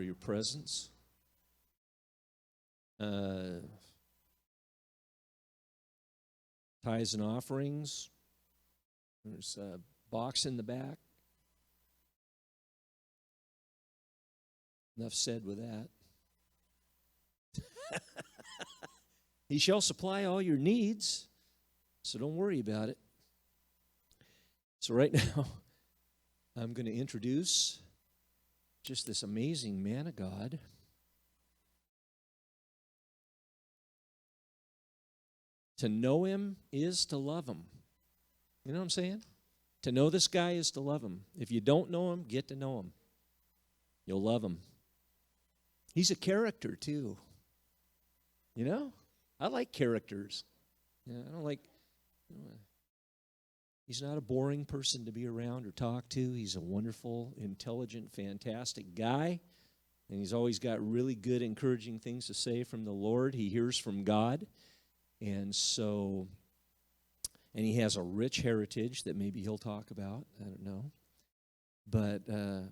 for your presence. Tithes and offerings. There's a box in the back. Enough said with that. He shall supply all your needs, so don't worry about it. So right now, I'm going to introduce just this amazing man of God. To know him is to love him. You know what I'm saying? To know this guy is to love him. If you don't know him, get to know him. You'll love him. He's a character, too. You know? I like characters. You know, I don't like... He's not a boring person to be around or talk to. He's a wonderful, intelligent, fantastic guy. And he's always got really good, encouraging things to say from the Lord. He hears from God. And so... And he has a rich heritage that maybe he'll talk about. I don't know. But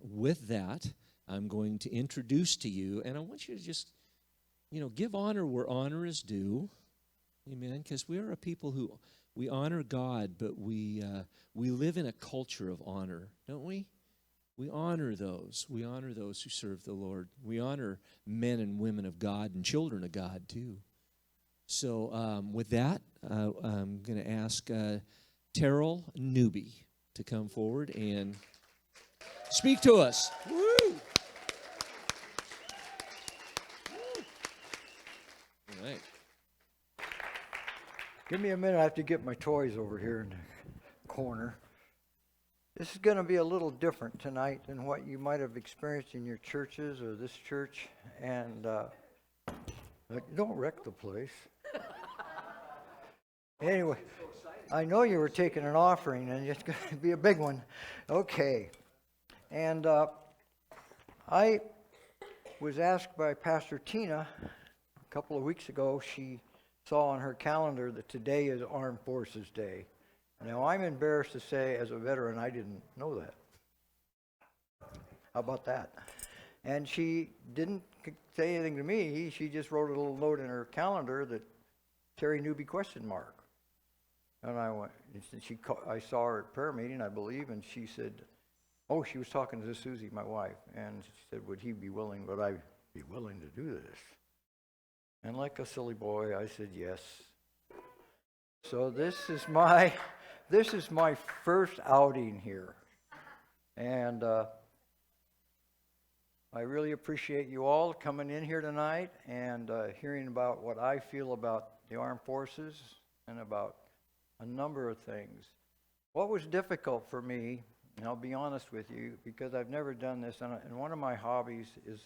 with that, I'm going to introduce to you, and I want you to just, give honor where honor is due. Amen. Because we are a people who, we honor God, but we live in a culture of honor, don't we? We honor those. We honor those who serve the Lord. We honor men and women of God and children of God, too. So with that, I'm going to ask Terrell Newby to come forward and speak to us. Woo! All right. Give me a minute. I have to get my toys over here in the corner. This is going to be a little different tonight than what you might have experienced in your churches or this church. And don't wreck the place. Anyway, I know you were taking an offering, and it's going to be a big one. Okay. And I was asked by Pastor Tina a couple of weeks ago. She saw on her calendar that today is Armed Forces Day. Now, I'm embarrassed to say, as a veteran, I didn't know that. How about that? And she didn't say anything to me. She just wrote a little note in her calendar that Terry Newby ? And I went. I saw her at prayer meeting, I believe, and she said, "Oh, she was talking to Susie, my wife, and she said, would he be willing? Would I be willing to do this?" And like a silly boy, I said yes. So this is my first outing here, and I really appreciate you all coming in here tonight and hearing about what I feel about the armed forces and about a number of things. What was difficult for me, and I'll be honest with you, because I've never done this, and one of my hobbies is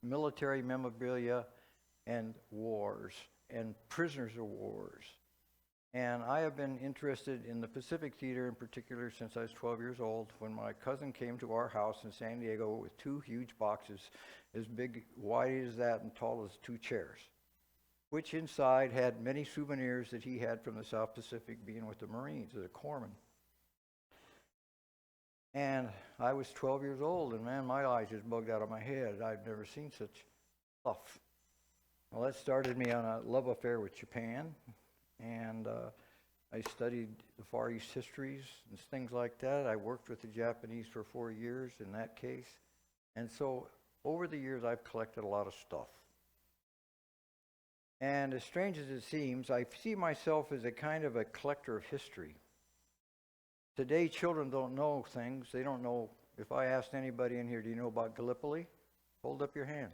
military memorabilia and wars and prisoners of wars. And I have been interested in the Pacific Theater in particular since I was 12 years old, when my cousin came to our house in San Diego with two huge boxes as big, wide as that, and tall as two chairs, which inside had many souvenirs that he had from the South Pacific, being with the Marines as a corpsman. And I was 12 years old, and man, my eyes just bugged out of my head. I'd never seen such stuff. Well, that started me on a love affair with Japan, and I studied the Far East histories and things like that. I worked with the Japanese for 4 years in that case. And so over the years, I've collected a lot of stuff. And as strange as it seems, I see myself as a kind of a collector of history. Today, children don't know things. They don't know. If I asked anybody in here, do you know about Gallipoli? Hold up your hand.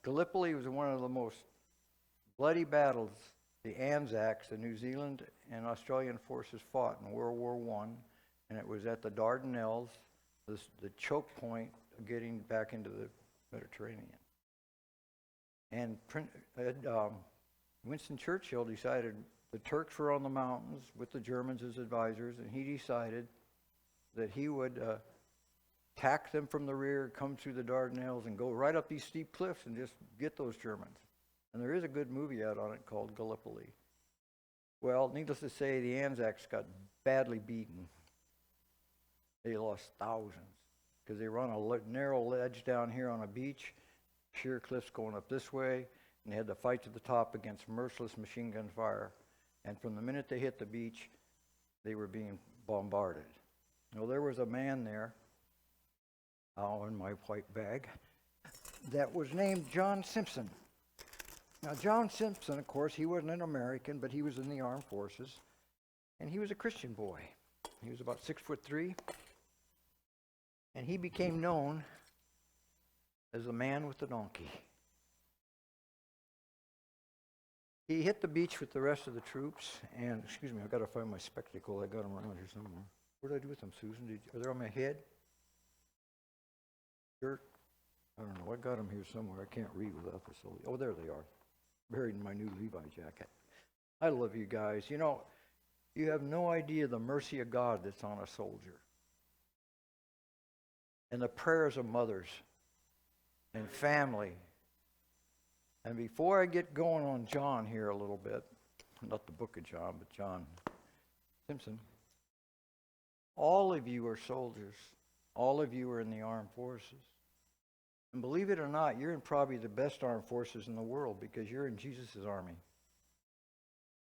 Gallipoli was one of the most bloody battles the Anzacs, the New Zealand and Australian forces fought in World War I, and it was at the Dardanelles, the choke point of getting back into the Mediterranean. And Winston Churchill decided the Turks were on the mountains with the Germans as advisors, and he decided that he would attack them from the rear, come through the Dardanelles, and go right up these steep cliffs and just get those Germans. And there is a good movie out on it called Gallipoli. Well, needless to say, the Anzacs got badly beaten. They lost thousands. because they were on a narrow ledge down here on a beach, sheer cliffs going up this way, and they had to fight to the top against merciless machine gun fire. And from the minute they hit the beach, they were being bombarded. Well, there was a man there, in my white bag, that was named John Simpson. Now, John Simpson, of course, he wasn't an American, but he was in the armed forces, and he was a Christian boy. He was about 6'3", and he became known as the man with the donkey. He hit the beach with the rest of the troops, and, excuse me, I've got to find my spectacle. I got them around here somewhere. What did I do with them, Susan? Are they on my head? Shirt? I don't know. I got them here somewhere. I can't read without this. Oh, there they are. Buried in my new Levi jacket. I love you guys. You know, you have no idea the mercy of God that's on a soldier. And the prayers of mothers and family. And before I get going on John here a little bit, not the book of John, but John Simpson, all of you are soldiers. All of you are in the armed forces. And believe it or not, you're in probably the best armed forces in the world because you're in Jesus' army.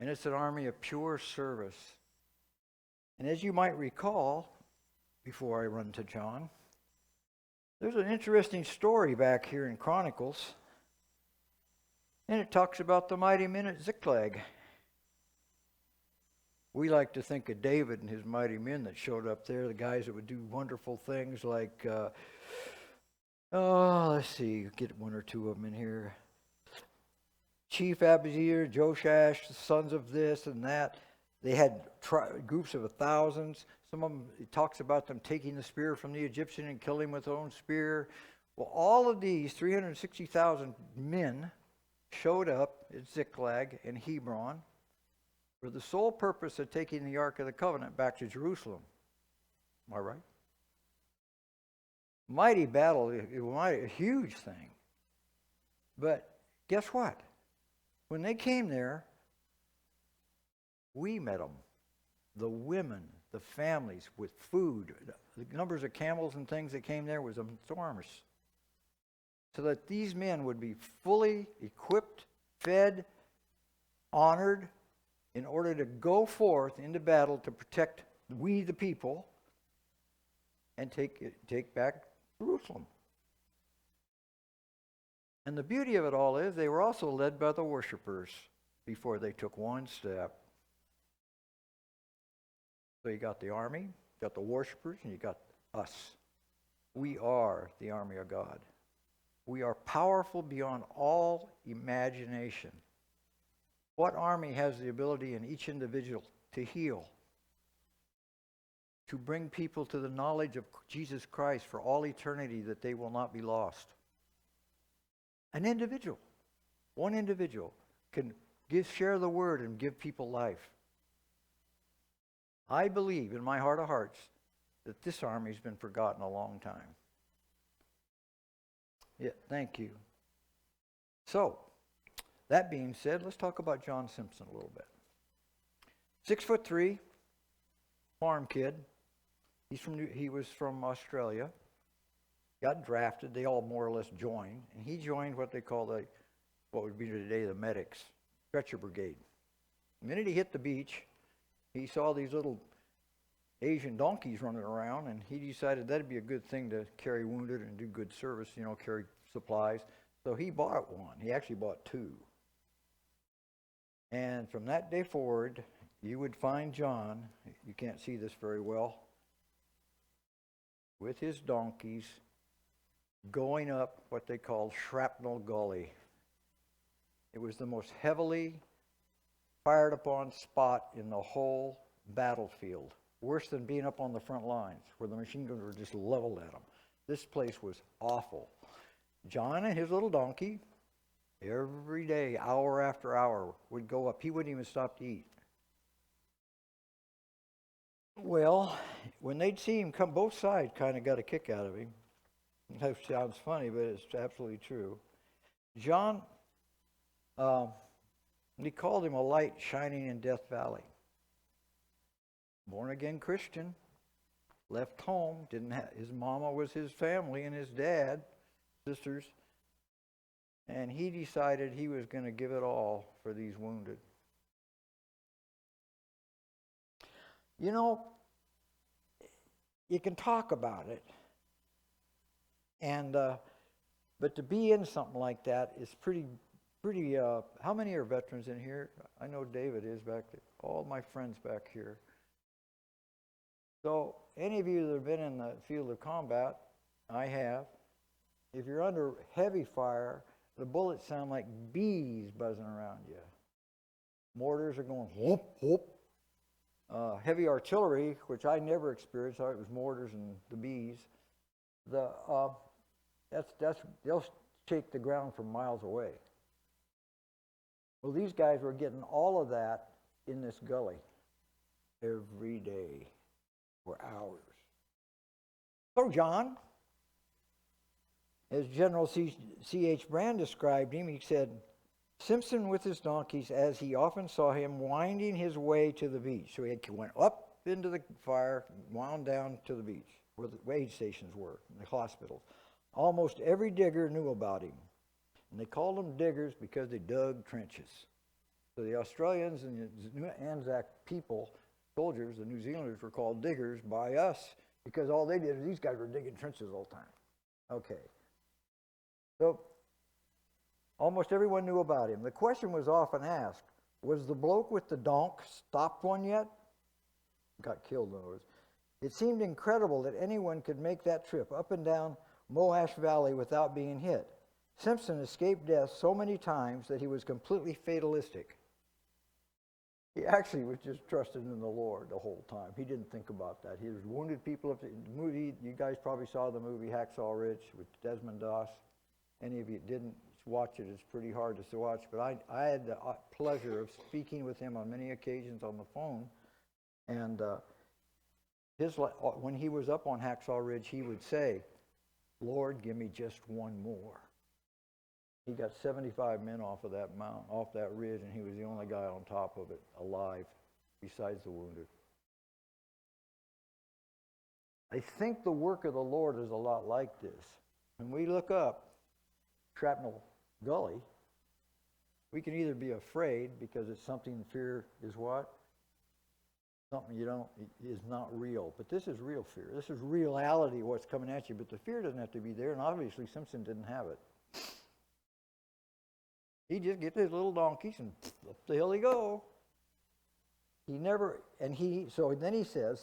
And it's an army of pure service. And as you might recall, before I run to John, there's an interesting story back here in Chronicles. And it talks about the mighty men at Ziklag. We like to think of David and his mighty men that showed up there, the guys that would do wonderful things like, let's see, get one or two of them in here. Chief Abizir, Joshash, the sons of this and that. They had groups of thousands. Some of them, it talks about them taking the spear from the Egyptian and killing him with their own spear. Well, all of these 360,000 men showed up at Ziklag and Hebron for the sole purpose of taking the Ark of the Covenant back to Jerusalem. Am I right? Mighty battle, a huge thing. But guess what? When they came there, we met them. The women, the families with food, the numbers of camels and things that came there was enormous. So that these men would be fully equipped, fed, honored, in order to go forth into battle to protect we the people and take back Jerusalem. And the beauty of it all is they were also led by the worshipers before they took one step. So you got the army, you got the worshipers, and you got us. We are the army of God. We are powerful beyond all imagination. What army has the ability in each individual to heal, to bring people to the knowledge of Jesus Christ for all eternity that they will not be lost? An individual, one individual can share the word and give people life. I believe in my heart of hearts that this army's been forgotten a long time. Yeah, thank you. So, that being said, let's talk about John Simpson a little bit. 6'3", farm kid. He was from Australia. Got drafted. They all more or less joined, and he joined what they call what would be today the medics, stretcher brigade. The minute he hit the beach, he saw these little Asian donkeys running around, and he decided that'd be a good thing to carry wounded and do good service, carry supplies. So he bought one. He actually bought two. And from that day forward, you would find John, you can't see this very well, with his donkeys going up what they called Shrapnel Gully. It was the most heavily fired upon spot in the whole battlefield. Worse than being up on the front lines where the machine guns were just leveled at them. This place was awful. John and his little donkey, every day, hour after hour, would go up. He wouldn't even stop to eat. Well, when they'd see him come, both sides kind of got a kick out of him. That sounds funny, but it's absolutely true. John, he called him a light shining in Death Valley. Born again Christian, left home, his mama was his family and his dad, sisters, and he decided he was going to give it all for these wounded. You know, you can talk about it, and but to be in something like that is pretty. How many are veterans in here? I know David is back there. All my friends back here. So, any of you that have been in the field of combat, I have. If you're under heavy fire, the bullets sound like bees buzzing around you. Mortars are going whoop whoop. Heavy artillery, which I never experienced, it was mortars and the bees. They'll shake the ground from miles away. Well, these guys were getting all of that in this gully every day for hours. So John, as General C.H. Brand described him, he said, Simpson with his donkeys, as he often saw him winding his way to the beach. So he went up into the fire, wound down to the beach, where the aid stations were, the hospitals. Almost every digger knew about him. And they called them diggers because they dug trenches. So the Australians and the Anzac people, soldiers, the New Zealanders, were called diggers by us because all they did is these guys were digging trenches all the time. Okay. So almost everyone knew about him. The question was often asked, was the bloke with the donk stopped one yet? Got killed, in other words. It seemed incredible that anyone could make that trip up and down Moash Valley without being hit. Simpson escaped death so many times that he was completely fatalistic. He actually was just trusting in the Lord the whole time. He didn't think about that. He was wounded people. The movie, you guys probably saw the movie Hacksaw Ridge with Desmond Doss. Any of you didn't watch it, it's pretty hard to watch. But I had the pleasure of speaking with him on many occasions on the phone. And when he was up on Hacksaw Ridge, he would say, Lord, give me just one more. He got 75 men off of that mountain, off that ridge, and he was the only guy on top of it alive, besides the wounded. I think the work of the Lord is a lot like this. When we look up Shrapnel Gully, we can either be afraid because it's something, fear is what? Something is not real. But this is real fear. This is reality, what's coming at you. But the fear doesn't have to be there, and obviously Simpson didn't have it. He just gets his little donkeys and up the hill he go. So then he says,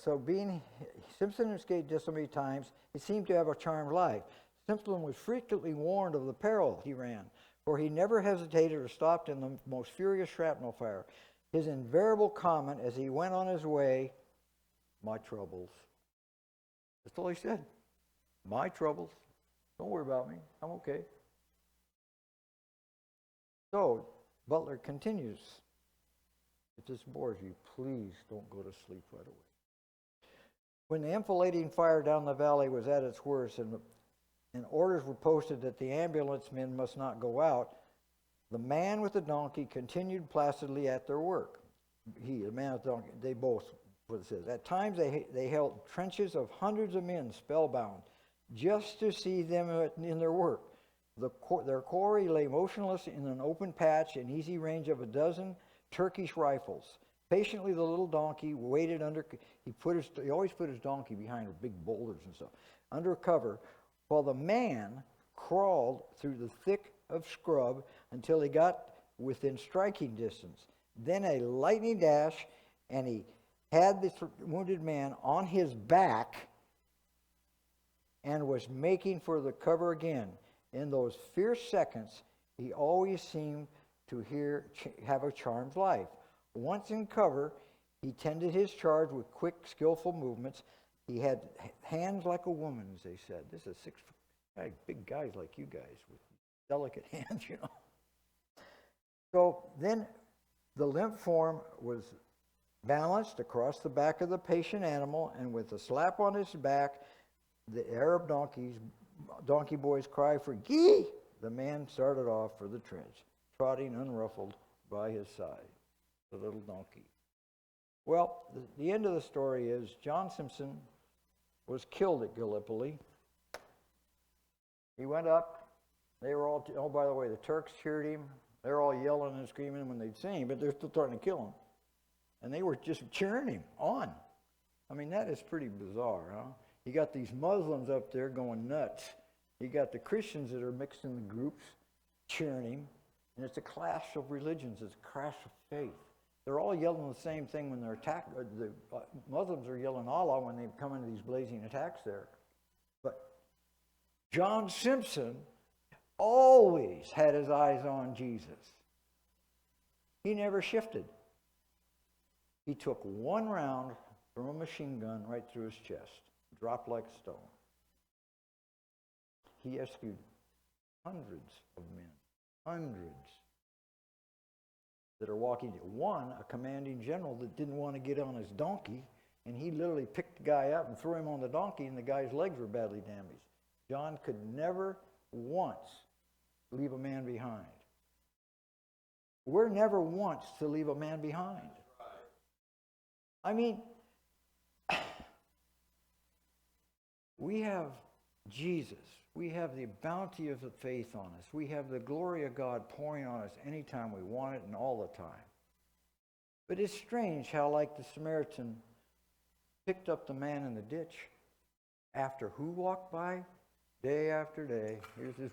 Simpson escaped just so many times, he seemed to have a charmed life. Simpson was frequently warned of the peril he ran, for he never hesitated or stopped in the most furious shrapnel fire. His invariable comment as he went on his way, my troubles. That's all he said. My troubles. Don't worry about me. I'm okay. So, Butler continues. If this bores you, please don't go to sleep right away. When the enfilading fire down the valley was at its worst and orders were posted that the ambulance men must not go out, the man with the donkey continued placidly at their work. The man with the donkey, they both, what it says. At times they held trenches of hundreds of men spellbound just to see them in their work. Their quarry lay motionless in an open patch in easy range of a dozen Turkish rifles. Patiently, the little donkey waited under. He always put his donkey behind big boulders and stuff, under cover, while the man crawled through the thick of scrub until he got within striking distance. Then a lightning dash, and he had the wounded man on his back and was making for the cover again. In those fierce seconds, he always seemed to have a charmed life. Once in cover, he tended his charge with quick, skillful movements. He had hands like a woman's, they said. This is big guys like you guys with delicate hands, you know. So then the limp form was balanced across the back of the patient animal, and with a slap on his back, the Arab donkey boy's cry for "Gee!" The man started off for the trench, trotting unruffled by his side, the little donkey. Well, the end of the story is John Simpson was killed at Gallipoli. He went up. They were all, oh, by the way, the Turks cheered him. They were all yelling and screaming when they'd see him, but they're still trying to kill him. And they were just cheering him on. I mean, that is pretty bizarre, huh? You got these Muslims up there going nuts. You got the Christians that are mixed in the groups cheering him. And it's a clash of religions. It's a clash of faith. They're all yelling the same thing when they're attacked. The Muslims are yelling Allah when they come into these blazing attacks there. But John Simpson always had his eyes on Jesus. He never shifted. He took one round from a machine gun right through his chest, dropped like a stone. He rescued hundreds of men, hundreds that are walking. One, a commanding general that didn't want to get on his donkey, and he literally picked the guy up and threw him on the donkey, and the guy's legs were badly damaged. John could never once leave a man behind. We're never once to leave a man behind. I mean, we have Jesus. We have the bounty of the faith on us. We have the glory of God pouring on us anytime we want it and all the time. But it's strange how, like the Samaritan picked up the man in the ditch after who walked by? Day after day. Here's this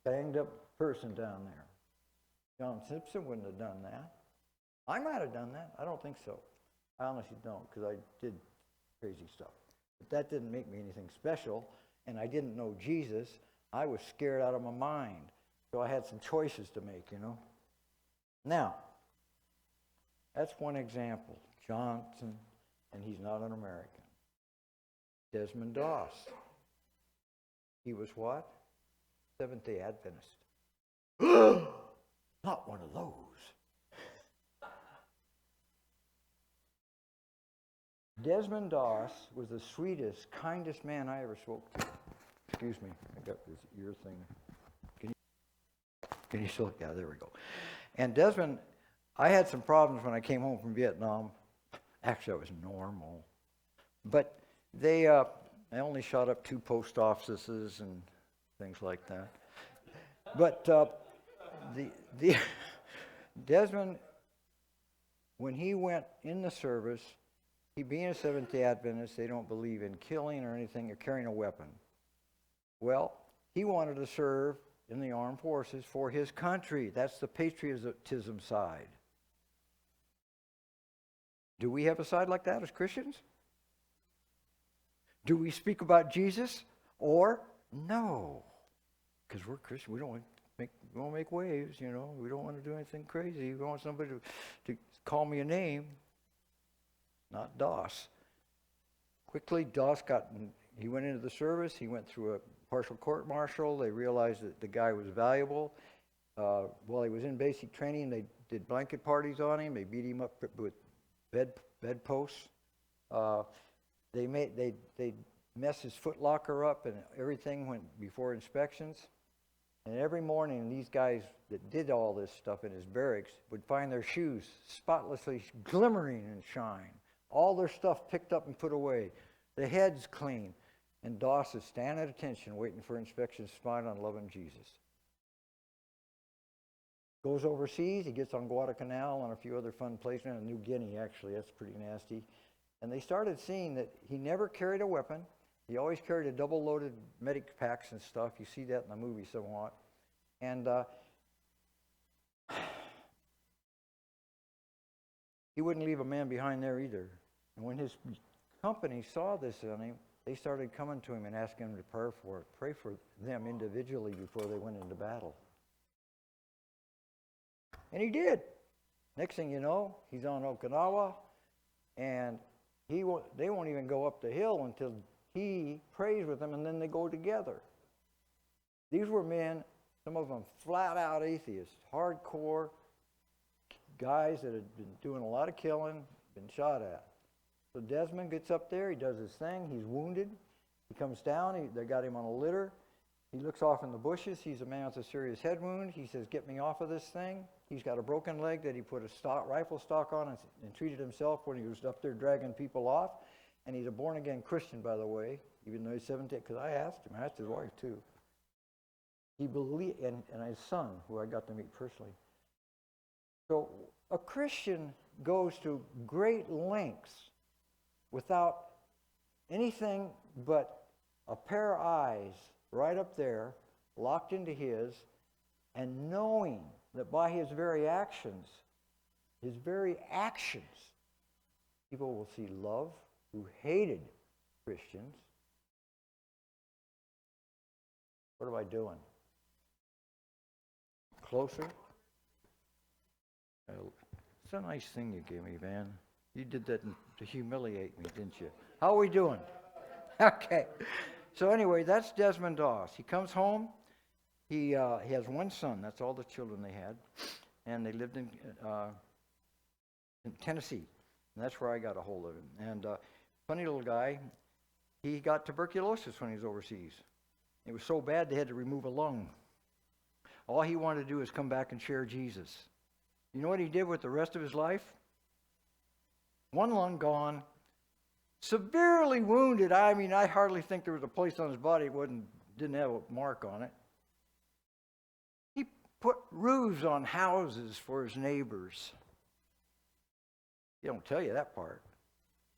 banged up person down there. John Simpson wouldn't have done that. I might have done that. I don't think so. I honestly don't, because I did crazy stuff. But that didn't make me anything special, and I didn't know Jesus. I was scared out of my mind. So I had some choices to make, you know. Now, that's one example. Johnson, and he's not an American. Desmond Doss. He was what? Seventh-day Adventist. Not one of those. Desmond Doss was the sweetest, kindest man I ever spoke to. Excuse me, I got this ear thing. Can you still? Yeah, there we go. And Desmond, I had some problems when I came home from Vietnam. Actually, I was normal. But they only shot up 2 post offices and things like that. But the Desmond, when he went in the service, he being a Seventh-day Adventist, they don't believe in killing or anything or carrying a weapon. Well, he wanted to serve in the armed forces for his country. That's the patriotism side. Do we have a side like that as Christians? Do we speak about Jesus or no? Because we're Christian. We don't want to make waves, you know. We don't want to do anything crazy. We don't want somebody to call me a name. Not Doss. Quickly, Doss he went into the service. He went through a partial court-martial. They realized that the guy was valuable. While he was in basic training, they did blanket parties on him. They beat him up with bedposts. They messed his foot locker up, and everything went before inspections. And every morning, these guys that did all this stuff in his barracks would find their shoes spotlessly glimmering and shine. All their stuff picked up and put away. The heads clean. And Doss is standing at attention, waiting for inspection, smiling on loving Jesus. Goes overseas. He gets on Guadalcanal and a few other fun places. In New Guinea, actually. That's pretty nasty. And they started seeing that he never carried a weapon. He always carried a double-loaded medic packs and stuff. You see that in the movie somewhat. And he wouldn't leave a man behind there either. And when his company saw this on him, they started coming to him and asking him to pray for them individually before they went into battle. And he did. Next thing you know, he's on Okinawa, and they won't even go up the hill until he prays with them, and then they go together. These were men, some of them flat-out atheists, hardcore guys that had been doing a lot of killing, been shot at. So Desmond gets up there, he does his thing, he's wounded. He comes down, they got him on a litter. He looks off in the bushes, he's a man with a serious head wound. He says, "Get me off of this thing." He's got a broken leg that he put a rifle stock on and treated himself when he was up there dragging people off. And he's a born-again Christian, by the way. even though he's 17, because I asked him, I asked his wife too. He believed, and his son, who I got to meet personally. So a Christian goes to great lengths without anything but a pair of eyes right up there, locked into his, and knowing that by his very actions, people will see love who hated Christians. What am I doing? Closer? It's a nice thing you gave me, Van. You did that to humiliate me, didn't you? How are we doing? Okay. So anyway, that's Desmond Doss. He comes home. He has one son. That's all the children they had. And they lived in Tennessee. And that's where I got a hold of him. And funny little guy. He got tuberculosis when he was overseas. It was so bad they had to remove a lung. All he wanted to do was come back and share Jesus. You know what he did with the rest of his life? One lung gone, severely wounded. I mean, I hardly think there was a place on his body that didn't have a mark on it. He put roofs on houses for his neighbors. He don't tell you that part.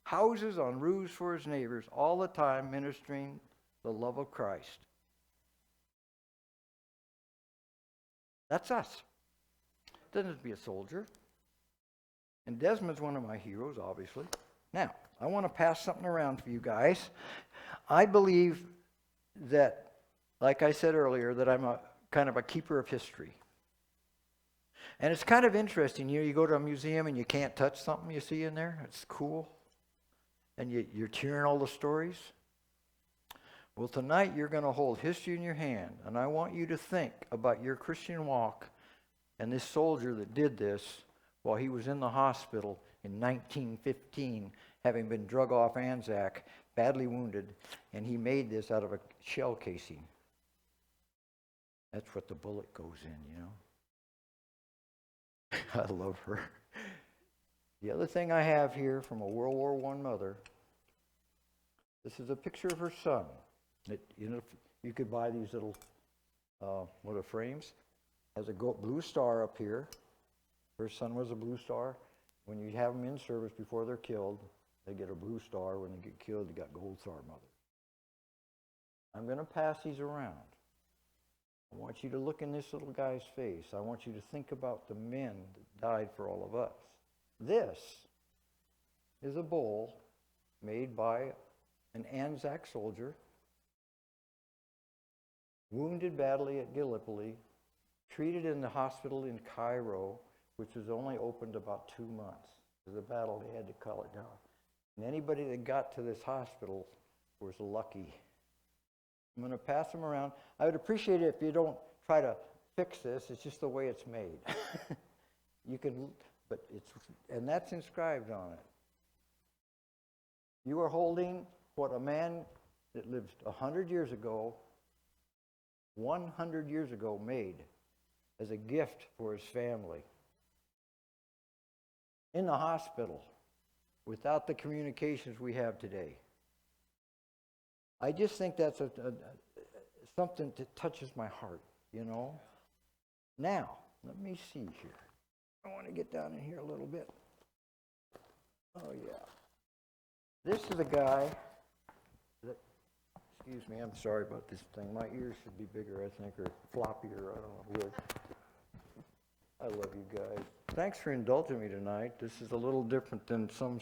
Houses on roofs for his neighbors, all the time ministering the love of Christ. That's us. Doesn't have to be a soldier. And Desmond's one of my heroes, obviously. Now, I want to pass something around for you guys. I believe that, like I said earlier, that I'm a kind of a keeper of history. And it's kind of interesting. You go to a museum and you can't touch something you see in there. It's cool. And you're hearing all the stories. Well, tonight you're going to hold history in your hand. And I want you to think about your Christian walk and this soldier that did this while he was in the hospital in 1915, having been drug off Anzac, badly wounded, and he made this out of a shell casing. That's what the bullet goes in, you know. I love her. The other thing I have here from a World War I mother, this is a picture of her son. You could buy these little, frames. Has a blue star up here. Her son was a blue star. When you have them in service before they're killed, they get a blue star. When they get killed, they got gold star mother. I'm going to pass these around. I want you to look in this little guy's face. I want you to think about the men that died for all of us. This is a bowl made by an Anzac soldier, wounded badly at Gallipoli, treated in the hospital in Cairo, which was only opened about 2 months. It was a battle, they had to call it down. And anybody that got to this hospital was lucky. I'm going to pass them around. I would appreciate it if you don't try to fix this. It's just the way it's made. You can, and that's inscribed on it. You are holding what a man that lived 100 years ago, 100 years ago made as a gift for his family. In the hospital, without the communications we have today. I just think that's something that touches my heart, you know. Now, let me see here. I want to get down in here a little bit. Oh, yeah. This is a guy that, excuse me, I'm sorry about this thing. My ears should be bigger, I think, or floppier, I don't know. I love you guys. Thanks for indulging me tonight. This is a little different than some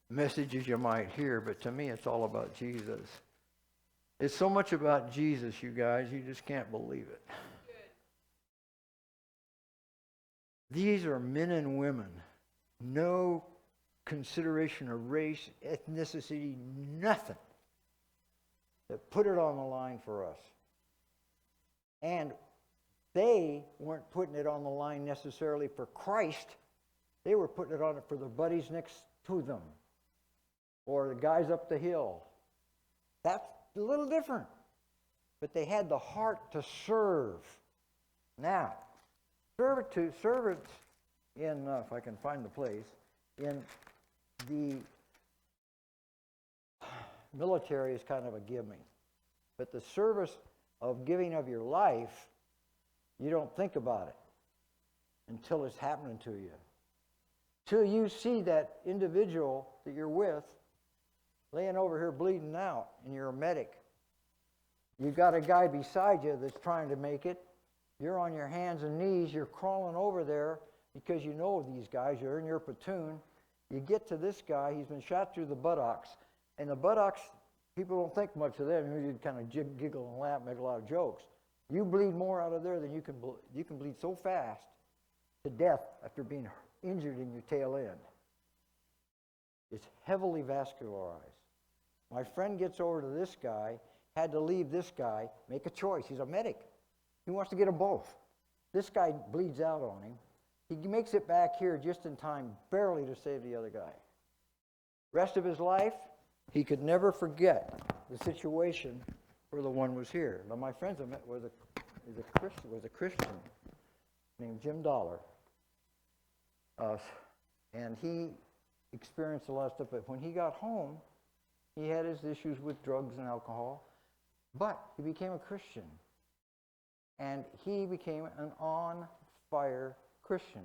messages you might hear, but to me it's all about Jesus. It's so much about Jesus, you guys, you just can't believe it. These are men and women. No consideration of race, ethnicity, nothing. That put it on the line for us. And they weren't putting it on the line necessarily for Christ. They were putting it on it for the buddies next to them. Or the guys up the hill. That's a little different. But they had the heart to serve. Now, servants in, if I can find the place, in the military is kind of a gimme. But the service of giving of your life, you don't think about it until it's happening to you. Till you see that individual that you're with laying over here bleeding out, and you're a medic. You've got a guy beside you that's trying to make it. You're on your hands and knees. You're crawling over there because you know these guys. You're in your platoon. You get to this guy. He's been shot through the buttocks. And the buttocks, people don't think much of them. You kind of giggle and laugh, make a lot of jokes. You bleed more out of there than you can bleed so fast to death after being injured in your tail end. It's heavily vascularized. My friend gets over to this guy, had to leave this guy, make a choice. He's a medic. He wants to get them both. This guy bleeds out on him. He makes it back here just in time, barely to save the other guy. Rest of his life, he could never forget the situation where the one was here. Now, my friends I met was a Christian named Jim Dollar. And he experienced a lot of stuff, but when he got home, he had his issues with drugs and alcohol, but he became a Christian. And he became an on-fire Christian.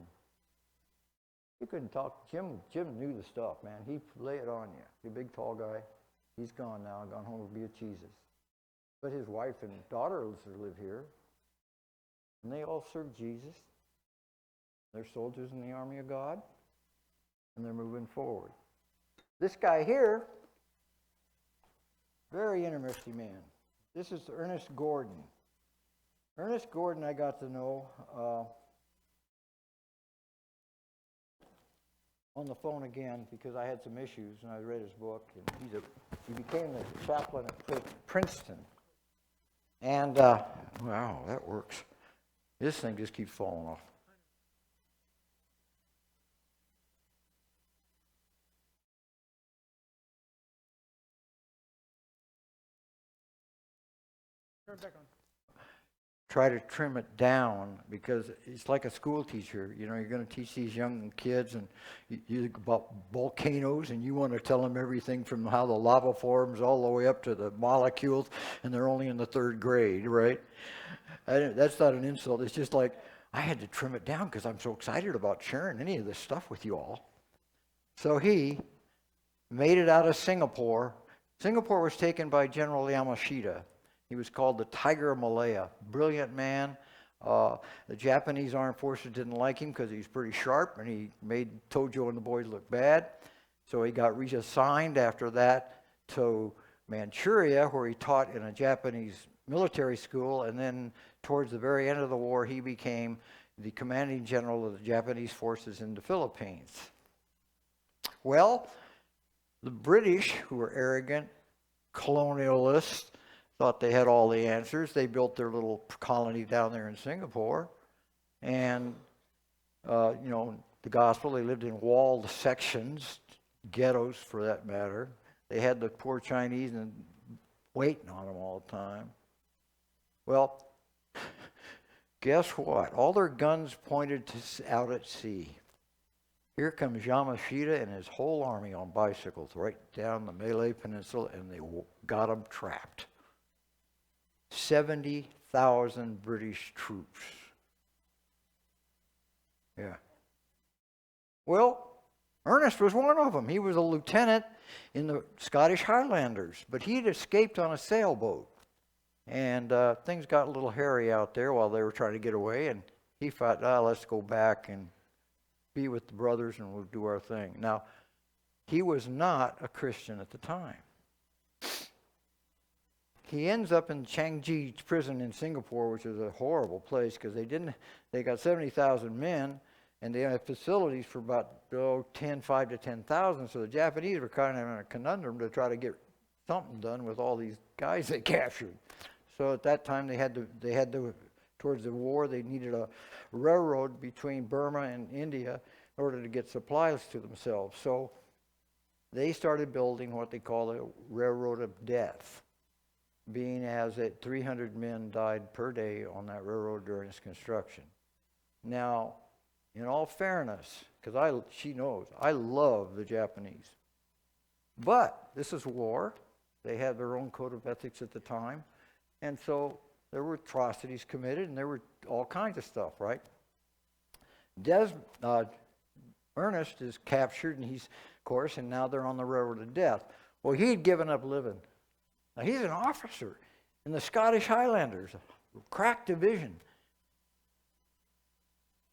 You couldn't talk. Jim knew the stuff, man. He'd lay it on you. He's a big, tall guy. He's gone now, gone home to be with Jesus. But his wife and daughter live here, and they all serve Jesus. They're soldiers in the army of God, and they're moving forward. This guy here, very interesting man. This is Ernest Gordon. Ernest Gordon I got to know on the phone again because I had some issues and I read his book. And he became the chaplain at Princeton. And, wow, that works. This thing just keeps falling off. Turn it back on. Try to trim it down because it's like a school teacher. You know, you're going to teach these young kids and you about volcanoes, and you want to tell them everything from how the lava forms all the way up to the molecules, and they're only in the 3rd grade, right? That's not an insult. It's just like I had to trim it down because I'm so excited about sharing any of this stuff with you all. So he made it out of Singapore. Singapore was taken by General Yamashita. He was called the Tiger of Malaya. Brilliant man. The Japanese armed forces didn't like him because he's pretty sharp and he made Tojo and the boys look bad. So he got reassigned after that to Manchuria, where he taught in a Japanese military school. And then towards the very end of the war, he became the commanding general of the Japanese forces in the Philippines. Well, the British, who were arrogant, colonialists, thought they had all the answers. They built their little colony down there in Singapore. And, you know, the gospel, they lived in walled sections, ghettos for that matter. They had the poor Chinese and waiting on them all the time. Well, guess what? All their guns pointed to out at sea. Here comes Yamashita and his whole army on bicycles right down the Malay Peninsula, and they got them trapped. 70,000 British troops. Yeah. Well, Ernest was one of them. He was a lieutenant in the Scottish Highlanders, but he'd escaped on a sailboat. And things got a little hairy out there while they were trying to get away, and he thought, let's go back and be with the brothers and we'll do our thing. Now, he was not a Christian at the time. He ends up in Changi prison in Singapore, which is a horrible place because they got 70,000 men and they had facilities for about 5 to 10,000. So the Japanese were kind of in a conundrum to try to get something done with all these guys they captured. So at that time they had to towards the war, they needed a railroad between Burma and India in order to get supplies to themselves. So they started building what they call a railroad of death, being as 300 men died per day on that railroad during its construction. Now, in all fairness, because she knows, I love the Japanese. But this is war. They had their own code of ethics at the time. And so there were atrocities committed, and there were all kinds of stuff, right? Ernest is captured, and he's, of course, and now they're on the railroad to death. Well, he'd given up living. Now, he's an officer in the Scottish Highlanders, crack division.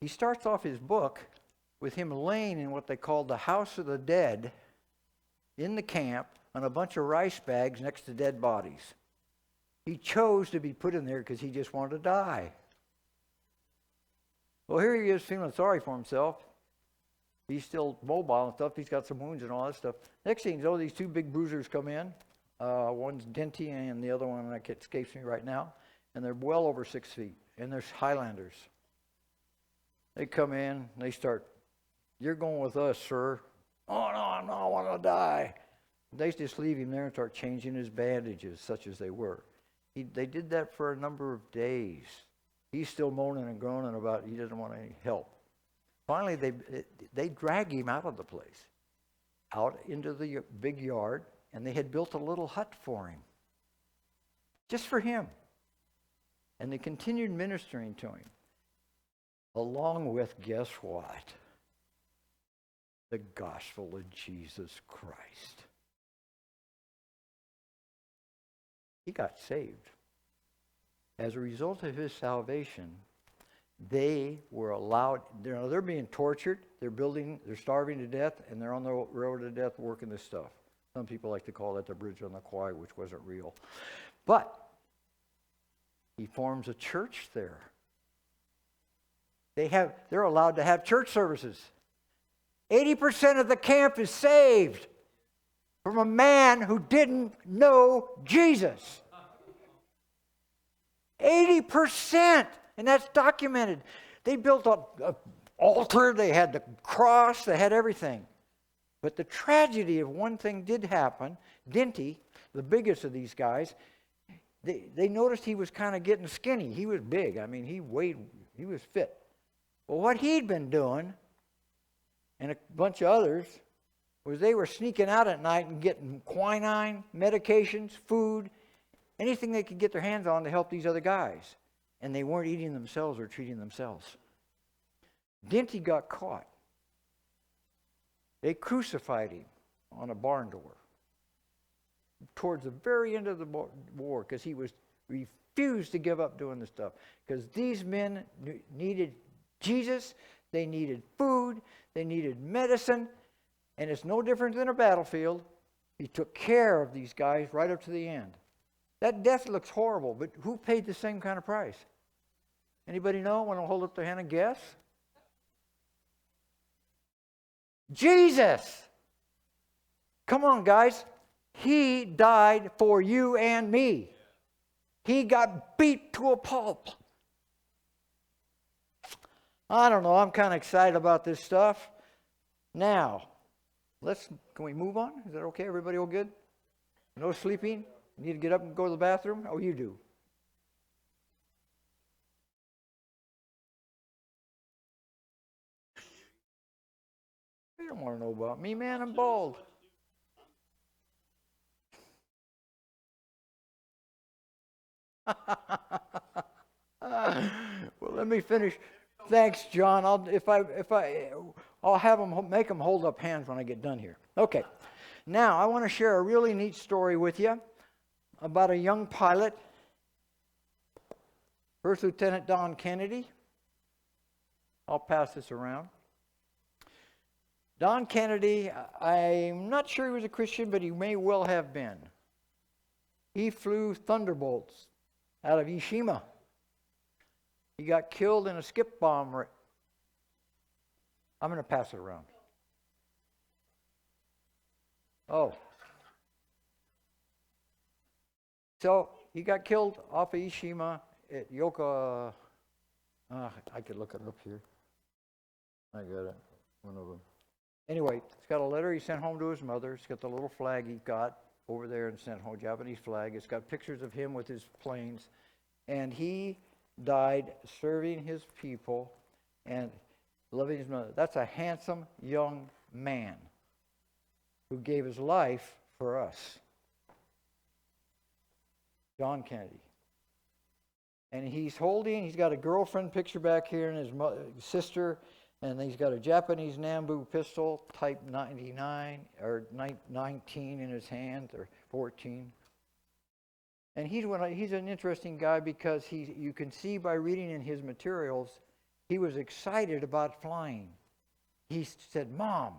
He starts off his book with him laying in what they called the House of the Dead in the camp on a bunch of rice bags next to dead bodies. He chose to be put in there because he just wanted to die. Well, here he is feeling sorry for himself. He's still mobile and stuff. He's got some wounds and all that stuff. Next thing you know, these two big bruisers come in. One's Denty and the other one that escapes me right now. And they're well over 6 feet. And they're Highlanders. They come in, they start, "You're going with us, sir." "Oh, no, I want to die." They just leave him there and start changing his bandages, such as they were. They did that for a number of days. He's still moaning and groaning about he doesn't want any help. Finally, they drag him out of the place, out into the big yard, and they had built a little hut for him, just for him. And they continued ministering to him, along with, guess what? The gospel of Jesus Christ. He got saved. As a result of his salvation, they were allowed, they're being tortured, they're starving to death, and they're on the road to death working this stuff. Some people like to call that the bridge on the Kwai, which wasn't real. But he forms a church there. They're allowed to have church services. 80% of the camp is saved from a man who didn't know Jesus. 80%, and that's documented. They built an altar, they had the cross, they had everything. But the tragedy of one thing did happen. Denty, the biggest of these guys, they noticed he was kind of getting skinny. He was big. I mean, he was fit. Well, what he'd been doing, and a bunch of others, was they were sneaking out at night and getting quinine, medications, food, anything they could get their hands on to help these other guys. And they weren't eating themselves or treating themselves. Denty got caught. They crucified him on a barn door towards the very end of the war because he refused to give up doing this stuff. Because these men needed Jesus, they needed food, they needed medicine, and it's no different than a battlefield. He took care of these guys right up to the end. That death looks horrible, but who paid the same kind of price? Anybody know? Want to hold up their hand and guess? Jesus! Come on, guys. He died for you and me. He got beat to a pulp. I don't know. I'm kind of excited about this stuff. Now, can we move on? Is that okay? Everybody all good? No sleeping? You need to get up and go to the bathroom? Oh, you do. You don't want to know about me, man. I'm bald. Well, let me finish. Thanks, John. I'll have them make them hold up hands when I get done here. Okay. Now, I want to share a really neat story with you about a young pilot, First Lieutenant Don Kennedy. I'll pass this around. Don Kennedy, I'm not sure he was a Christian, but he may well have been. He flew Thunderbolts out of Ishima. He got killed in a skip bomb. I'm going to pass it around. Oh. So he got killed off of Ishima at Yoka. I could look it up here. I got it. One of them. Anyway, it's got a letter he sent home to his mother. It's got the little flag he got over there and sent home, Japanese flag. It's got pictures of him with his planes. And he died serving his people and loving his mother. That's a handsome young man who gave his life for us. John Kennedy. And he's got a girlfriend picture back here and his sister, and he's got a Japanese Nambu pistol, type 99, or 19 in his hand, or 14. And he's an interesting guy because you can see by reading in his materials, he was excited about flying. He said, "Mom,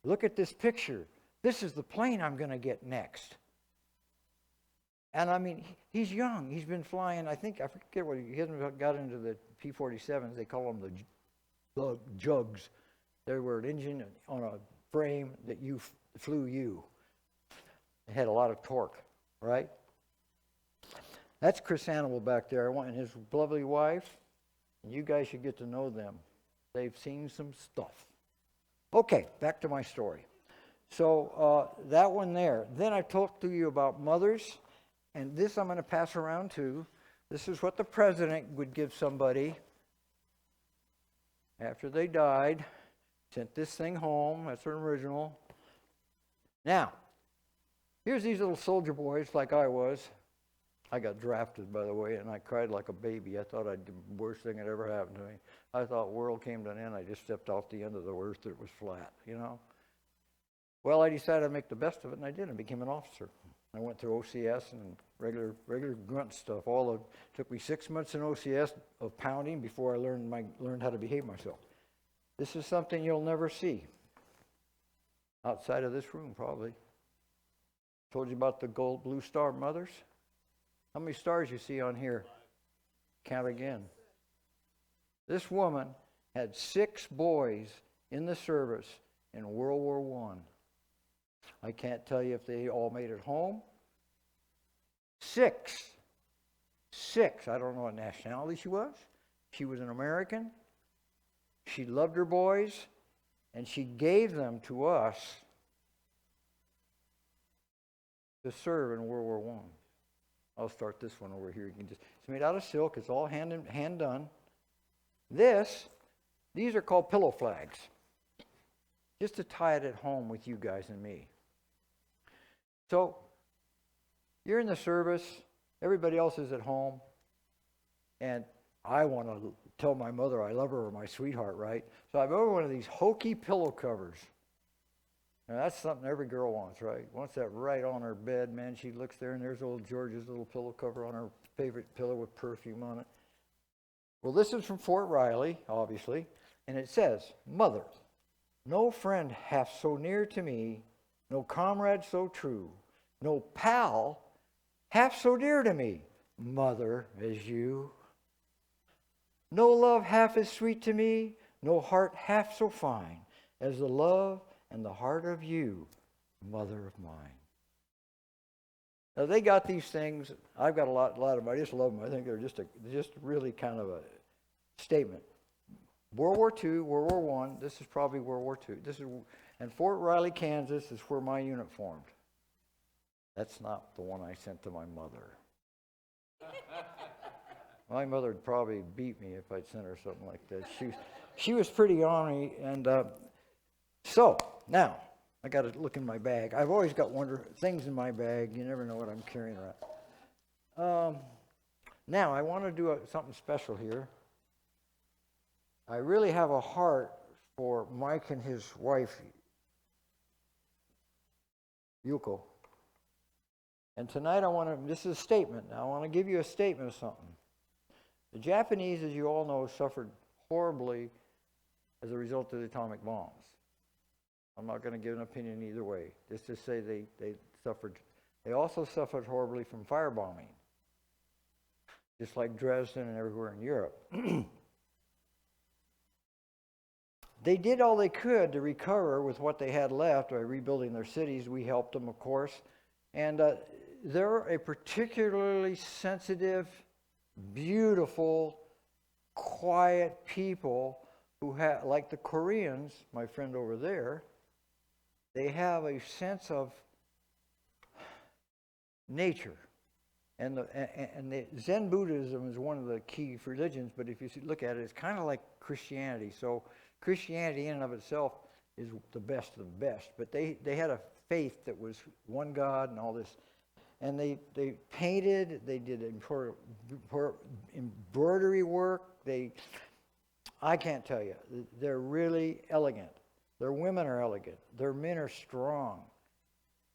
look at this picture. This is the plane I'm going to get next." And I mean, he's young. He's been flying, I forget what, he hasn't got into the P-47s. They call them the jugs. They were an engine on a frame that flew you. It had a lot of torque, right? That's Chris Hannibal back there. And his lovely wife. And you guys should get to know them. They've seen some stuff. Okay, back to my story. So that one there. Then I talked to you about mothers. And this I'm going to pass around too. This is what the president would give somebody after they died. Sent this thing home. That's an original. Now, here's these little soldier boys like I was. I got drafted, by the way, and I cried like a baby. I thought the worst thing that ever happened to me. I thought the world came to an end. I just stepped off the end of the earth that it was flat, you know. Well, I decided to make the best of it, and I did. I became an officer. I went through OCS and regular grunt stuff. Took me 6 months in OCS of pounding before I learned how to behave myself. This is something you'll never see outside of this room, probably. Told you about the gold blue star mothers. How many stars you see on here? Count again. This woman had 6 boys in the service in World War I. I can't tell you if they all made it home. 6. I don't know what nationality she was. She was an American. She loved her boys, and she gave them to us to serve in World War I. I'll start this one over here. It's made out of silk. It's all hand done. These are called pillow flags. Just to tie it at home with you guys and me. So, you're in the service, everybody else is at home, and I want to tell my mother I love her or my sweetheart, right? So I bought one of these hokey pillow covers. Now that's something every girl wants, right? Wants that right on her bed, man. She looks there and there's old George's little pillow cover on her favorite pillow with perfume on it. Well, this is from Fort Riley, obviously, and it says, "Mother, no friend hath so near to me, no comrade so true, no pal half so dear to me, mother, as you. No love half as sweet to me, no heart half so fine, as the love and the heart of you, mother of mine." Now they got these things. I've got a lot of them. I just love them. I think they're just really kind of a statement. World War II, World War I. This is probably World War II. And Fort Riley, Kansas, is where my unit formed. That's not the one I sent to my mother. My mother would probably beat me if I'd sent her something like this. She was pretty ornery, and so now I got to look in my bag. I've always got things in my bag. You never know what I'm carrying around. Now I want to do something special here. I really have a heart for Mike and his wife, Yuko. And tonight this is a statement. Now I want to give you a statement of something. The Japanese, as you all know, suffered horribly as a result of the atomic bombs. I'm not going to give an opinion either way. Just to say they suffered. They also suffered horribly from firebombing, just like Dresden and everywhere in Europe. They did all they could to recover with what they had left by rebuilding their cities. We helped them, of course. And they're a particularly sensitive, beautiful, quiet people who have, like the Koreans, my friend over there, they have a sense of nature. And the Zen Buddhism is one of the key religions, but if you look at it, it's kind of like Christianity. So Christianity in and of itself is the best of the best. But they had a faith that was one God and all this. and they painted, they did embroidery work. I can't tell you, they're really elegant. Their women are elegant. Their men are strong.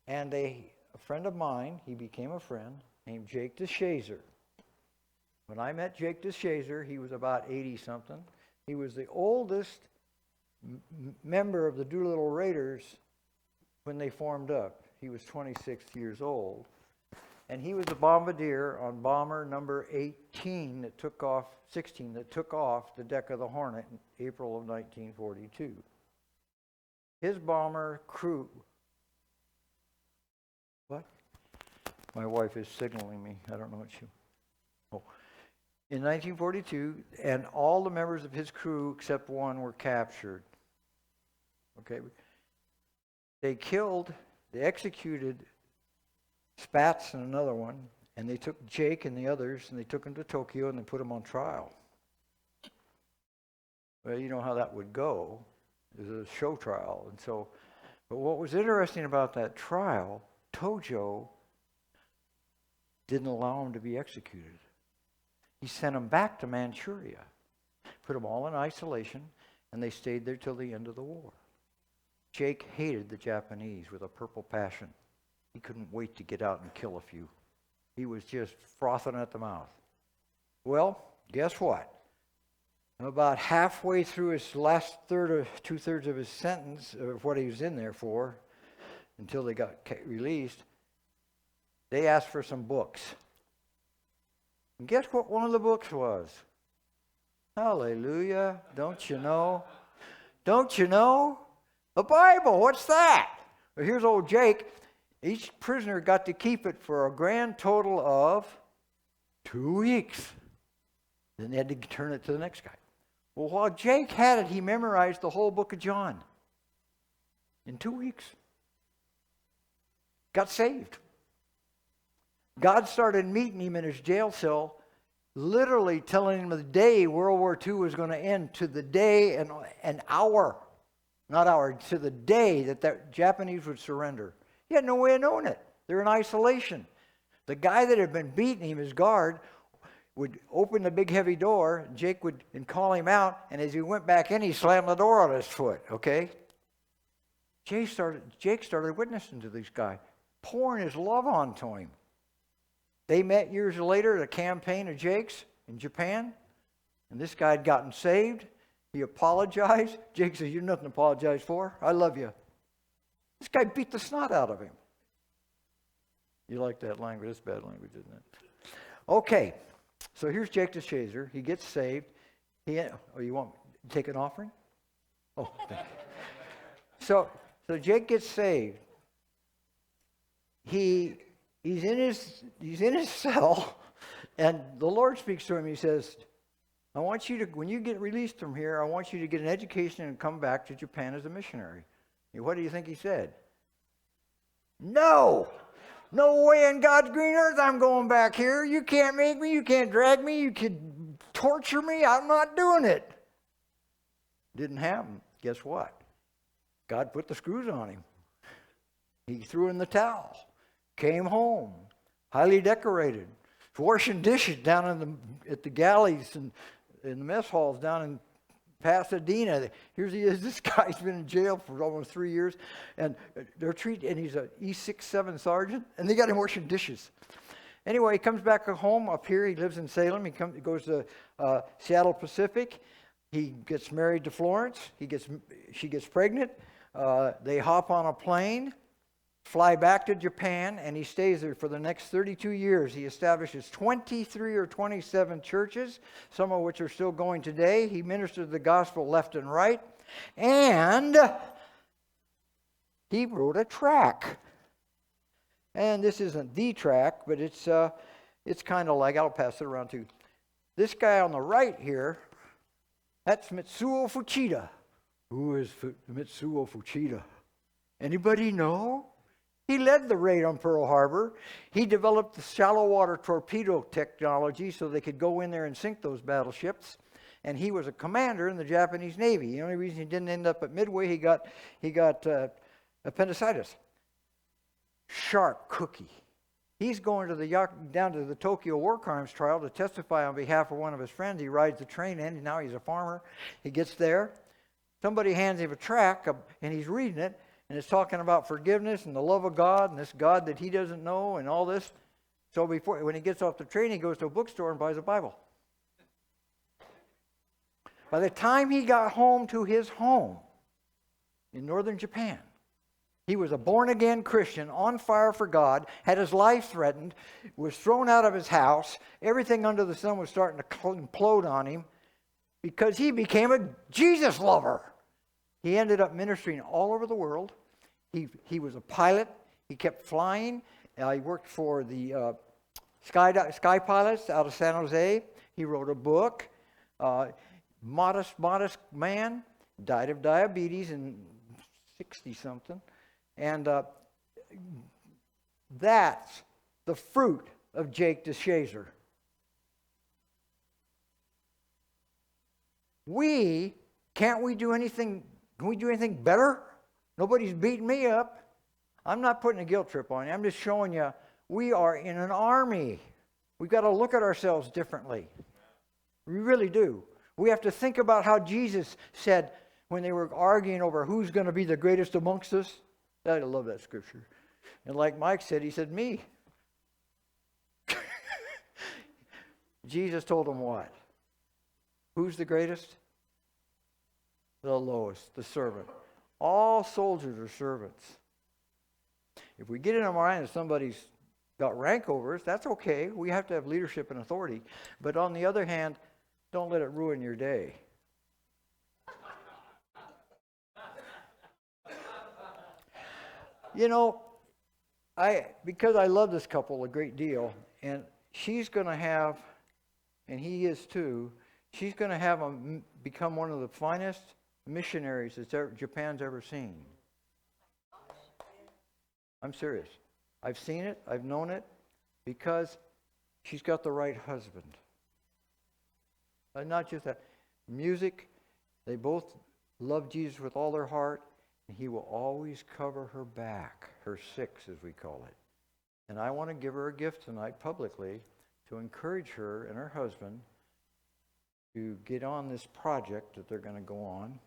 And a friend of mine, he became a friend, named Jake DeShazer. When I met Jake DeShazer, he was about 80-something. He was the oldest member of the Doolittle Raiders when they formed up. He was 26 years old. And he was a bombardier on bomber number 16 that took off the deck of the Hornet in April of 1942. His bomber crew... What? My wife is signaling me. I don't know what she... Oh. In 1942, and all the members of his crew except one were captured. Okay? They executed Spatz and another one, and they took Jake and the others, and they took them to Tokyo, and they put them on trial. Well, you know how that would go. It was a show trial. And so, but what was interesting about that trial, Tojo didn't allow them to be executed. He sent them back to Manchuria, put them all in isolation, and they stayed there till the end of the war. Jake hated the Japanese with a purple passion. He couldn't wait to get out and kill a few. He was just frothing at the mouth. Well, guess what? About halfway through his last third or two-thirds of his sentence, of what he was in there for, until they got released, they asked for some books. And guess what one of the books was? Hallelujah. Don't you know? Don't you know? The Bible. What's that? Well, here's old Jake. Each prisoner got to keep it for a grand total of 2 weeks. Then they had to turn it to the next guy. Well, while Jake had it, he memorized the whole book of John in 2 weeks. Got saved. God started meeting him in his jail cell, literally telling him the day World War II was going to end, to the day and an hour, not hour, to the day that the Japanese would surrender. He had no way of knowing it. They're in isolation. The guy that had been beating him, his guard, would open the big heavy door, Jake would and call him out, and as he went back in, he slammed the door on his foot, okay? Jake started witnessing to this guy, pouring his love onto him. They met years later at a campaign of Jake's in Japan, and this guy had gotten saved. He apologized. Jake says, "You're nothing to apologize for. I love you." This guy beat the snot out of him. You like that language? It's bad language, isn't it? Okay, so here's Jake DeShazer. He gets saved. You want to take an offering? Oh, thank you. So Jake gets saved. He's in his cell, and the Lord speaks to him. He says, "I want you to, when you get released from here, I want you to get an education and come back to Japan as a missionary." What do you think he said? No way in God's green earth I'm going back here. You can't make me. You can't drag me. You can torture me. I'm not doing it. Didn't happen. Guess what? God put the screws on him. He threw in the towel. Came home, highly decorated, washing dishes down at the galleys and in the mess halls down in Pasadena. Here he is. This guy's been in jail for almost 3 years, and he's a E67 sergeant, and they got him washing dishes. Anyway, he comes back home up here. He lives in Salem. He goes to Seattle Pacific. He gets married to Florence. She gets pregnant. They hop on a plane, fly back to Japan, and he stays there for the next 32 years. He establishes 23 or 27 churches, some of which are still going today. He ministered the gospel left and right, and he wrote a tract. And this isn't the tract, but it's kind of like, I'll pass it around too. This guy on the right here, that's Mitsuo Fuchida. Who is Mitsuo Fuchida? Anybody know? He led the raid on Pearl Harbor. He developed the shallow water torpedo technology so they could go in there and sink those battleships. And he was a commander in the Japanese Navy. The only reason he didn't end up at Midway, he got appendicitis. Sharp cookie. He's going to down to the Tokyo War Crimes trial to testify on behalf of one of his friends. He rides the train in. Now he's a farmer. He gets there. Somebody hands him a tract, and he's reading it, and it's talking about forgiveness and the love of God and this God that he doesn't know and all this. So when he gets off the train, he goes to a bookstore and buys a Bible. By the time he got home to his home in northern Japan, he was a born-again Christian, on fire for God, had his life threatened, was thrown out of his house. Everything under the sun was starting to implode on him because he became a Jesus lover. He ended up ministering all over the world. He was a pilot. He kept flying. He worked for the sky pilots out of San Jose. He wrote a book. Modest man, died of diabetes in 60-something. And that's the fruit of Jake DeShazer. Can we do anything better? Nobody's beating me up. I'm not putting a guilt trip on you. I'm just showing you we are in an army. We've got to look at ourselves differently. We really do. We have to think about how Jesus said when they were arguing over who's going to be the greatest amongst us. I love that scripture. And like Mike said, he said, me. Jesus told him what? Who's the greatest? The lowest, the servant. All soldiers are servants. If we get in our mind that somebody's got rank over us, that's okay. We have to have leadership and authority. But on the other hand, don't let it ruin your day. You know, because I love this couple a great deal, and she's going to have, and he is too, she's going to have become one of the finest missionaries that Japan's ever seen. I'm serious. I've seen it. I've known it because she's got the right husband. And not just that. Music, they both love Jesus with all their heart, and he will always cover her back, her six as we call it. And I want to give her a gift tonight publicly to encourage her and her husband to get on this project that they're going to go on.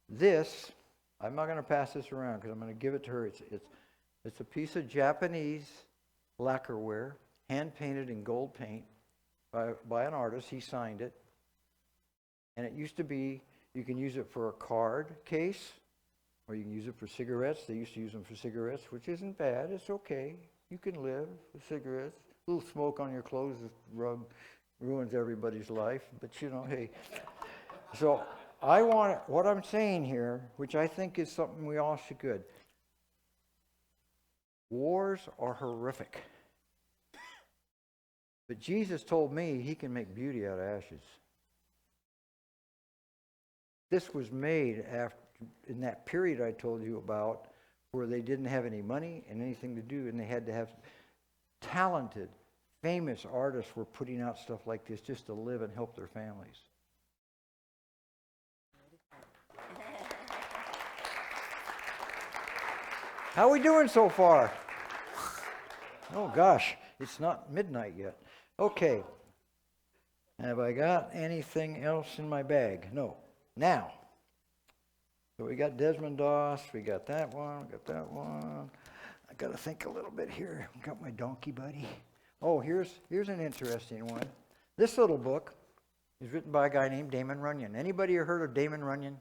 This, I'm not going to pass this around because I'm going to give it to her. It's a piece of Japanese lacquerware, hand-painted in gold paint by an artist. He signed it. And it used to be, you can use it for a card case, or you can use it for cigarettes. They used to use them for cigarettes, which isn't bad. It's okay. You can live with cigarettes. A little smoke on your clothes ruins everybody's life. But, you know, hey. So what I'm saying here, which I think is something we all should good. Wars are horrific. But Jesus told me he can make beauty out of ashes. This was made in that period I told you about where they didn't have any money and anything to do, and they had to have talented, famous artists were putting out stuff like this just to live and help their families. How are we doing so far? Oh gosh, it's not midnight yet. Okay. Have I got anything else in my bag? No. Now, so we got Desmond Doss, we got that one, I got to think a little bit here. Got my donkey buddy. Oh, here's an interesting one. This little book is written by a guy named Damon Runyon. Anybody heard of Damon Runyon?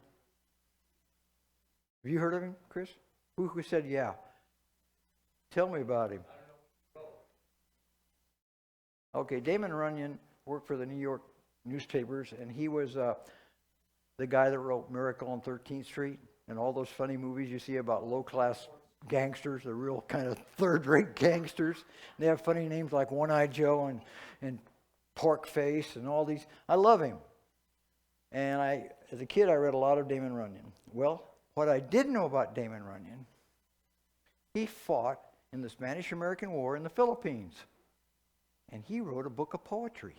Have you heard of him, Chris? Who said yeah? Tell me about him. Okay, Damon Runyon worked for the New York newspapers, and he was the guy that wrote Miracle on 13th Street and all those funny movies you see about low-class gangsters, the real kind of third-rate gangsters. They have funny names like One-Eyed Joe and Pork Face and all these. I love him. And as a kid, I read a lot of Damon Runyon. Well, what I didn't know about Damon Runyon, he fought in the Spanish-American War in the Philippines. And he wrote a book of poetry.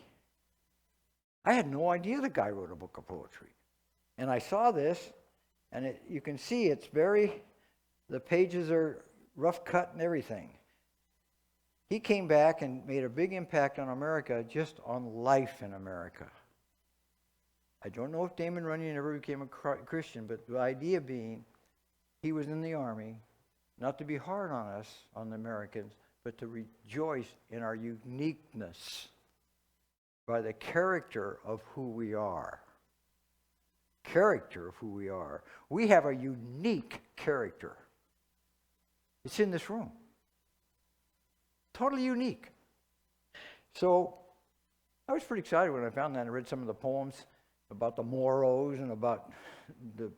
I had no idea the guy wrote a book of poetry. And I saw this, and you can see the pages are rough cut and everything. He came back and made a big impact on America, just on life in America. I don't know if Damon Runyon ever became a Christian, but the idea being he was in the Army, not to be hard on us, on the Americans, but to rejoice in our uniqueness by the character of who we are. Character of who we are. We have a unique character. It's in this room. Totally unique. So I was pretty excited when I found that and read some of the poems about the Moros and about the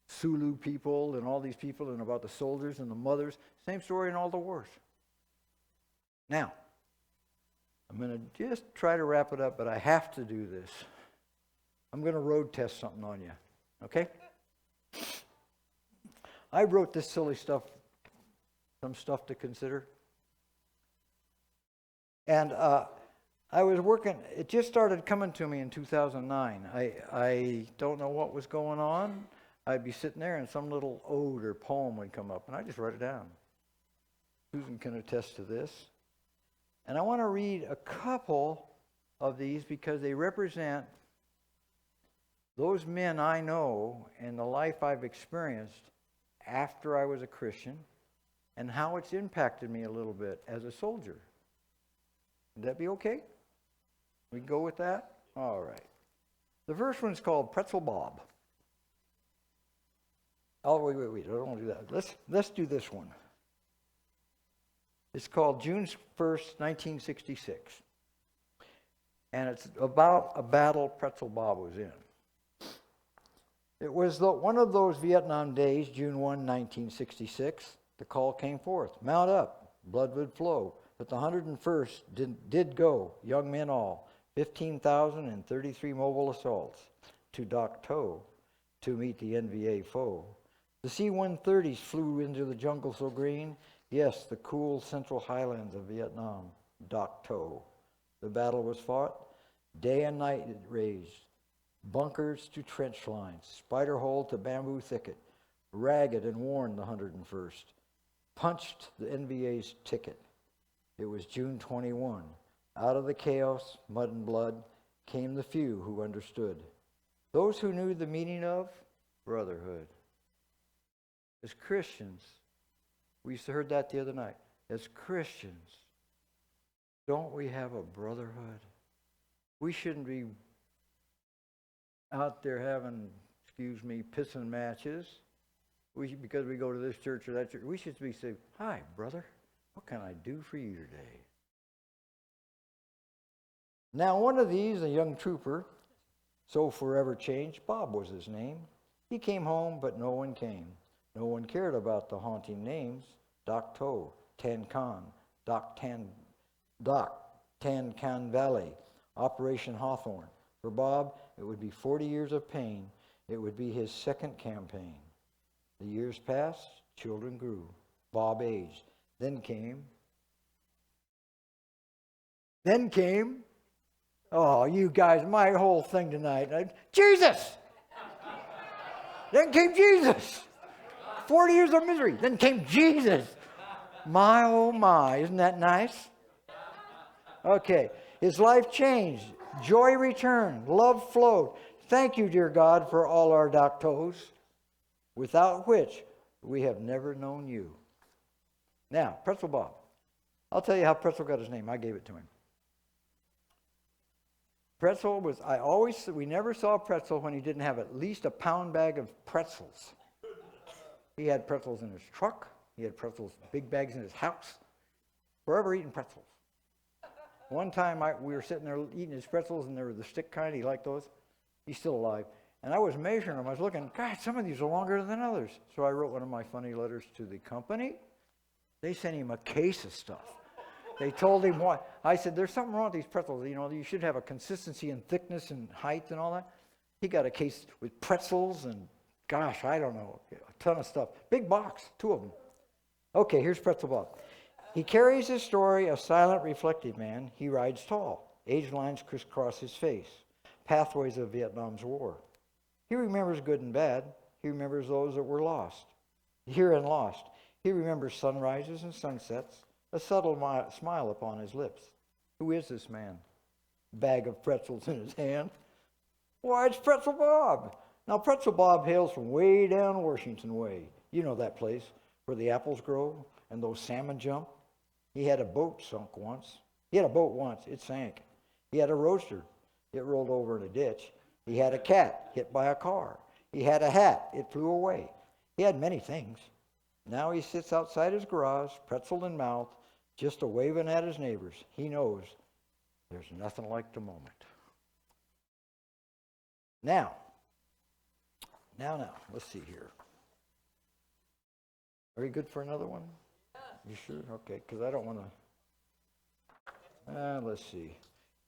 Sulu people and all these people and about the soldiers and the mothers. Same story in all the wars. Now, I'm going to just try to wrap it up, but I have to do this. I'm going to road test something on you, okay? I wrote this silly stuff, some stuff to consider. And I was working, it just started coming to me in 2009. I don't know what was going on. I'd be sitting there and some little ode or poem would come up, and I just write it down. Susan can attest to this. And I want to read a couple of these because they represent those men I know and the life I've experienced after I was a Christian and how it's impacted me a little bit as a soldier. Would that be okay? We can go with that? All right. The first one's called Pretzel Bob. Oh, wait. I don't want to do that. Let's do this one. It's called June 1st, 1966. And it's about a battle Pretzel Bob was in. It was one of those Vietnam days, June 1, 1966. The call came forth. Mount up, blood would flow. But the 101st did go, young men all, 15,033 mobile assaults, to Dak To to meet the NVA foe. The C-130s flew into the jungle so green, yes, the cool central highlands of Vietnam, Dak To. The battle was fought, day and night it raged, bunkers to trench lines, spider hole to bamboo thicket, ragged and worn the 101st, punched the NVA's ticket. It was June 21. Out of the chaos, mud and blood, came the few who understood. Those who knew the meaning of brotherhood. As Christians, we heard that the other night. As Christians, don't we have a brotherhood? We shouldn't be out there having, pissing matches. Because we go to this church or that church. We should be saying, hi, brother. What can I do for you today? Now, one of these, a young trooper, so forever changed, Bob was his name. He came home, but no one came. No one cared about the haunting names. Dak To, Tan Khan, Tan Khan Valley, Operation Hawthorne. For Bob, it would be 40 years of pain. It would be his second campaign. The years passed, children grew. Bob aged. Then came, oh, you guys, my whole thing tonight, Jesus! Then came Jesus. 40 years of misery. Then came Jesus. My, oh my, isn't that nice? Okay, his life changed. Joy returned. Love flowed. Thank you, dear God, for all our Dak Tos, without which we have never known you. Now, Pretzel Bob. I'll tell you how Pretzel got his name. I gave it to him. Pretzel was, we never saw Pretzel when he didn't have at least a pound bag of pretzels. He had pretzels in his truck. He had pretzels, big bags in his house. Forever eating pretzels. One time we were sitting there eating his pretzels, and they were the stick kind. He liked those. He's still alive. And I was measuring them. I was looking, God, some of these are longer than others. So I wrote one of my funny letters to the company. They sent him a case of stuff. They told him what. I said, there's something wrong with these pretzels. You know, you should have a consistency and thickness and height and all that. He got a case with pretzels and, gosh, I don't know, a ton of stuff. Big box, 2 of them. Okay, here's Pretzel Bob. He carries his story, a silent, reflective man. He rides tall. Age lines crisscross his face. Pathways of Vietnam's war. He remembers good and bad. He remembers those that were lost. Here and lost. He remembers sunrises and sunsets, a subtle smile upon his lips. Who is this man? Bag of pretzels in his hand. Why, it's Pretzel Bob. Now, Pretzel Bob hails from way down Washington Way. You know that place where the apples grow and those salmon jump. He had a boat sunk once. He had a boat once. It sank. He had a roaster. It rolled over in a ditch. He had a cat hit by a car. He had a hat. It flew away. He had many things. Now he sits outside his garage, pretzel in mouth, just a waving at his neighbors. He knows there's nothing like the moment. Now, let's see here. Are you good for another one? You sure? Okay, because I don't want to. Let's see.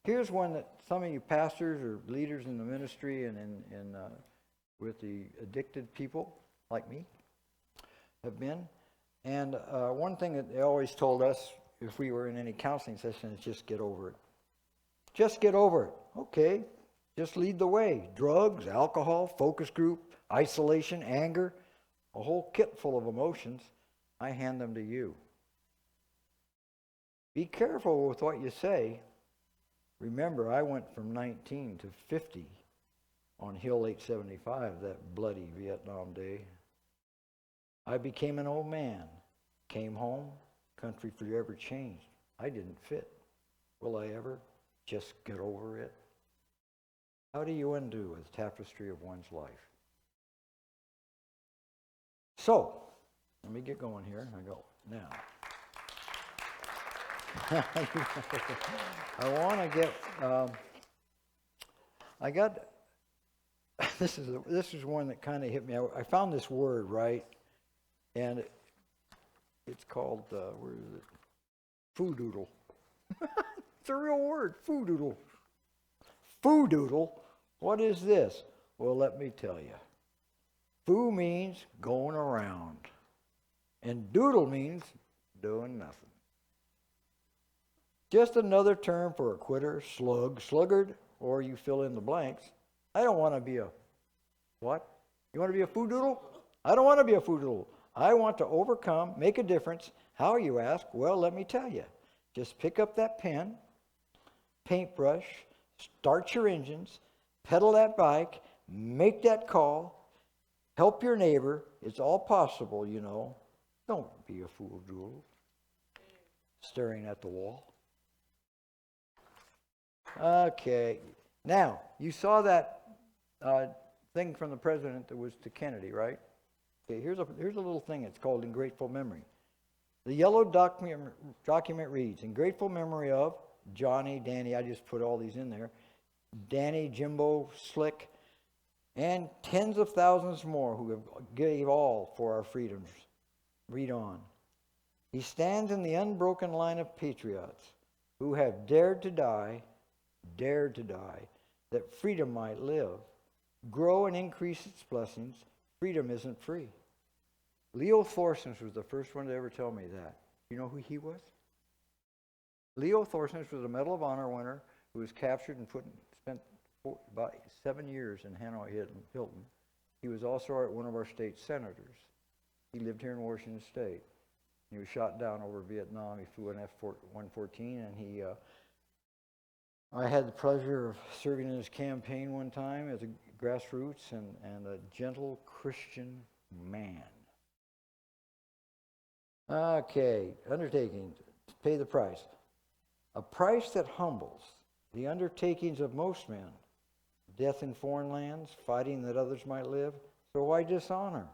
Here's one that some of you pastors or leaders in the ministry and with the addicted people like me have been. And one thing that they always told us if we were in any counseling session is just get over it. Just get over it. Okay. Just lead the way. Drugs, alcohol, focus group, isolation, anger, a whole kit full of emotions. I hand them to you. Be careful with what you say. Remember, I went from 19 to 50 on Hill 875 that bloody Vietnam day. I became an old man, came home, country forever changed. I didn't fit. Will I ever just get over it? How do you undo the tapestry of one's life? So, let me get going here. I go now. I want to get. I got. This is one that kind of hit me. I found this word, right, and it's called where is it? Foodoodle. It's a real word, foodoodle. Foodoodle. What is this? Well, let me tell you. Foo means going around, and doodle means doing nothing. Just another term for a quitter, slug, sluggard, or you fill in the blanks. I don't want to be a what? You want to be a foodoodle? I don't want to be a foodoodle. I want to overcome, make a difference. How, you ask? Well, let me tell you. Just pick up that pen, paintbrush, start your engines, pedal that bike, make that call, help your neighbor. It's all possible, you know. Don't be a foodoodle staring at the wall. Okay. Now, you saw that thing from the president that was to Kennedy, right? Okay, here's a little thing. It's called In Grateful Memory. The yellow document reads, In grateful memory of Johnny, Danny, I just put all these in there, Danny, Jimbo, Slick, and tens of thousands more who have gave all for our freedoms. Read on. He stands in the unbroken line of patriots who have dared to die, that freedom might live, grow and increase its blessings. Freedom isn't free. Leo Thorsons was the first one to ever tell me that. You know who he was? Leo Thorsons was a Medal of Honor winner who was captured and spent about 7 years in Hanoi Hilton. He was also one of our state senators. He lived here in Washington State. He was shot down over Vietnam. He flew an F-114, and I had the pleasure of serving in his campaign one time as a grassroots and a gentle Christian man. Okay, undertaking, pay the price. A price that humbles the undertakings of most men. Death in foreign lands, fighting that others might live. So why dishonor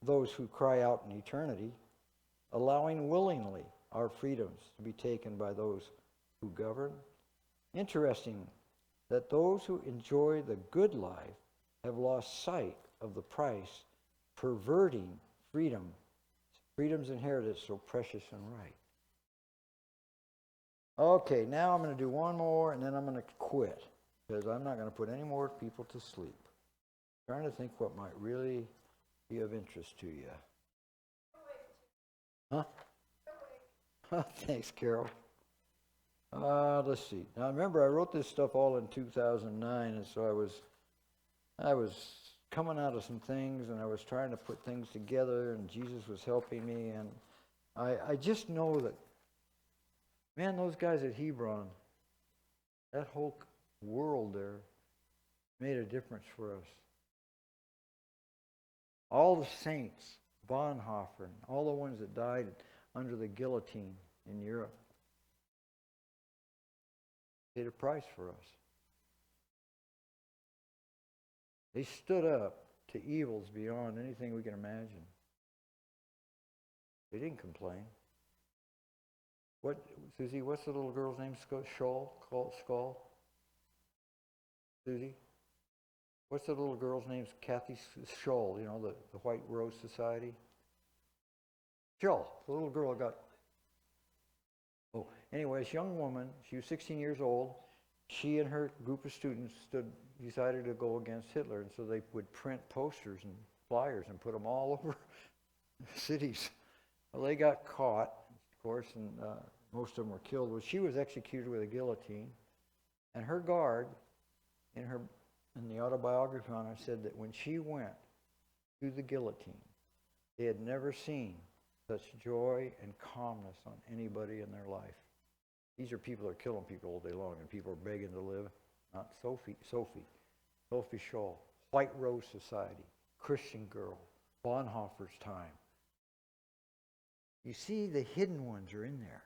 those who cry out in eternity, allowing willingly our freedoms to be taken by those who govern? Interesting that those who enjoy the good life have lost sight of the price, perverting freedom's inheritance so precious and right. Okay, now I'm going to do one more, and then I'm going to quit, because I'm not going to put any more people to sleep. I'm trying to think what might really be of interest to you. Huh? Thanks, Carol. Let's see. Now, remember, I wrote this stuff all in 2009, and so I was coming out of some things, and I was trying to put things together, and Jesus was helping me, and I just know that Man, those guys at Hebron, that whole world there made a difference for us. All the saints, Bonhoeffer, and all the ones that died under the guillotine in Europe, paid a price for us. They stood up to evils beyond anything we can imagine. They didn't complain. What, Susie, what's the little girl's name? Skull? Susie? What's the little girl's name? Kathy Scholl, you know, the White Rose Society? Scholl, the little girl got... Oh, anyway, this young woman, she was 16 years old. She and her group of students decided to go against Hitler, and so they would print posters and flyers and put them all over cities. Well, they got caught, of course, and most of them were killed. Well, she was executed with a guillotine, and her guard, in the autobiography on her, said that when she went to the guillotine, they had never seen such joy and calmness on anybody in their life. These are people that are killing people all day long, and people are begging to live. Not Sophie Scholl, White Rose Society, Christian girl, Bonhoeffer's time. You see, the hidden ones are in there.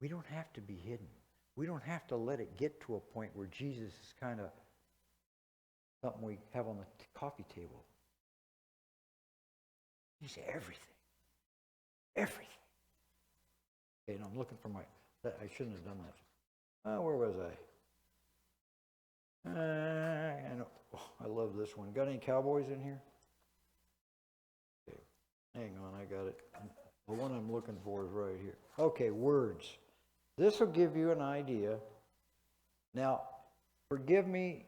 We don't have to be hidden. We don't have to let it get to a point where Jesus is kind of something we have on the coffee table. He's everything. Everything. Okay, and I'm looking for I shouldn't have done that. Where was I? I know. Oh, I love this one. Got any cowboys in here? Okay, hang on, I got it. The one I'm looking for is right here. Okay, words. This will give you an idea. Now, forgive me.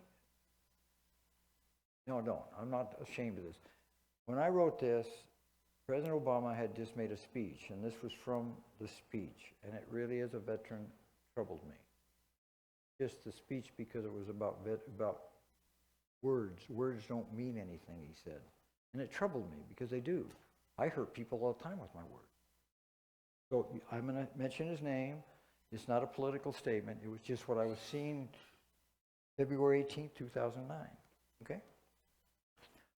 No, don't. I'm not ashamed of this. When I wrote this, President Obama had just made a speech, and this was from the speech, and it really, as a veteran, troubled me. Just the speech, because it was about words. Words don't mean anything, he said. And it troubled me, because they do. I hurt people all the time with my words. So I'm going to mention his name. It's not a political statement. It was just what I was seeing February 18th, 2009. Okay?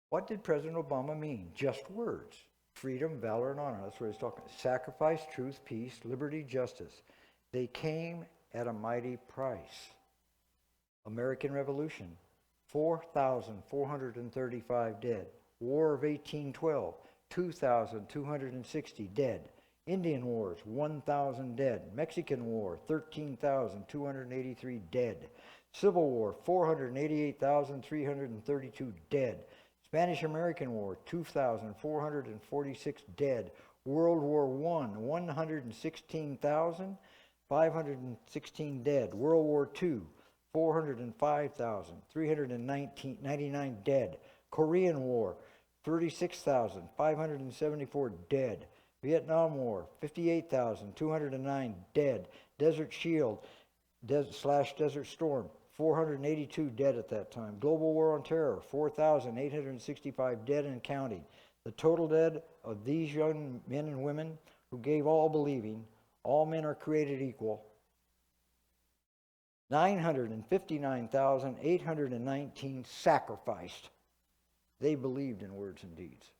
What did President Obama mean? Just words. Freedom, valor, and honor. That's what he's talking about. Sacrifice, truth, peace, liberty, justice. They came at a mighty price. American Revolution, 4,435 dead. War of 1812, 2,260 dead. Indian Wars, 1,000 dead. Mexican War, 13,283 dead. Civil War, 488,332 dead. Spanish-American War, 2,446 dead. World War I, 116,516 dead. World War II, 405,399 dead. Korean War, 36,574 dead. Vietnam War, 58,209 dead. Desert Shield / Desert Storm, 482 dead at that time. Global War on Terror, 4,865 dead and counting. The total dead of these young men and women who gave all believing, all men are created equal, 959,819 sacrificed. They believed in words and deeds.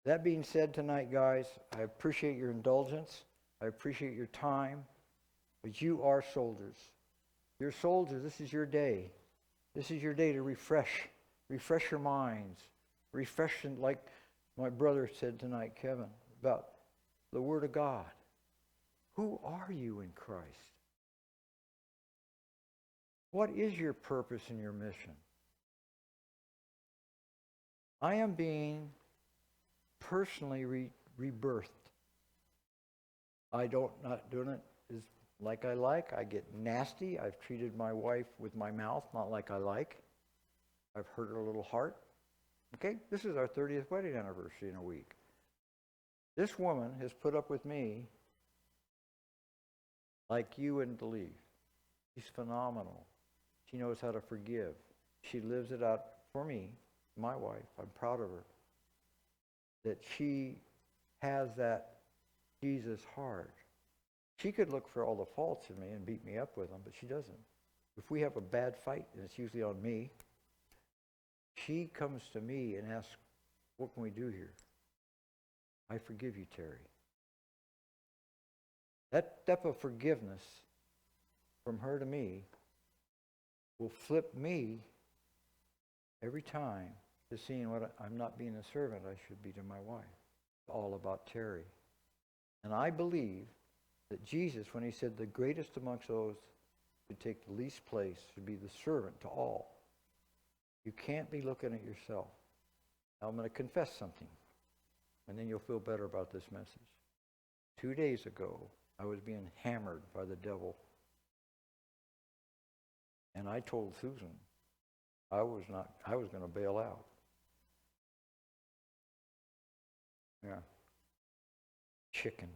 That being said tonight, guys, I appreciate your indulgence. I appreciate your time. But you are soldiers. You're soldiers. This is your day. This is your day to refresh your minds. Refresh, like my brother said tonight, Kevin, about the Word of God. Who are you in Christ? What is your purpose and your mission? I am being personally rebirthed. Not doing it is like I like. I get nasty. I've treated my wife with my mouth not like I like. I've hurt her little heart. Okay, this is our 30th wedding anniversary in a week. This woman has put up with me like you wouldn't believe. She's phenomenal. She knows how to forgive. She lives it out for me, my wife. I'm proud of her. That she has that Jesus heart. She could look for all the faults in me and beat me up with them, but she doesn't. If we have a bad fight, and it's usually on me, she comes to me and asks, what can we do here? I forgive you, Terry. That step of forgiveness from her to me will flip me every time to seeing what I'm not being a servant I should be to my wife. It's all about Terry. And I believe that Jesus, when he said the greatest amongst those who take the least place should be the servant to all. You can't be looking at yourself. Now I'm going to confess something, and then you'll feel better about this message. 2 days ago, I was being hammered by the devil. And I told Susan I was going to bail out. Yeah. Chicken.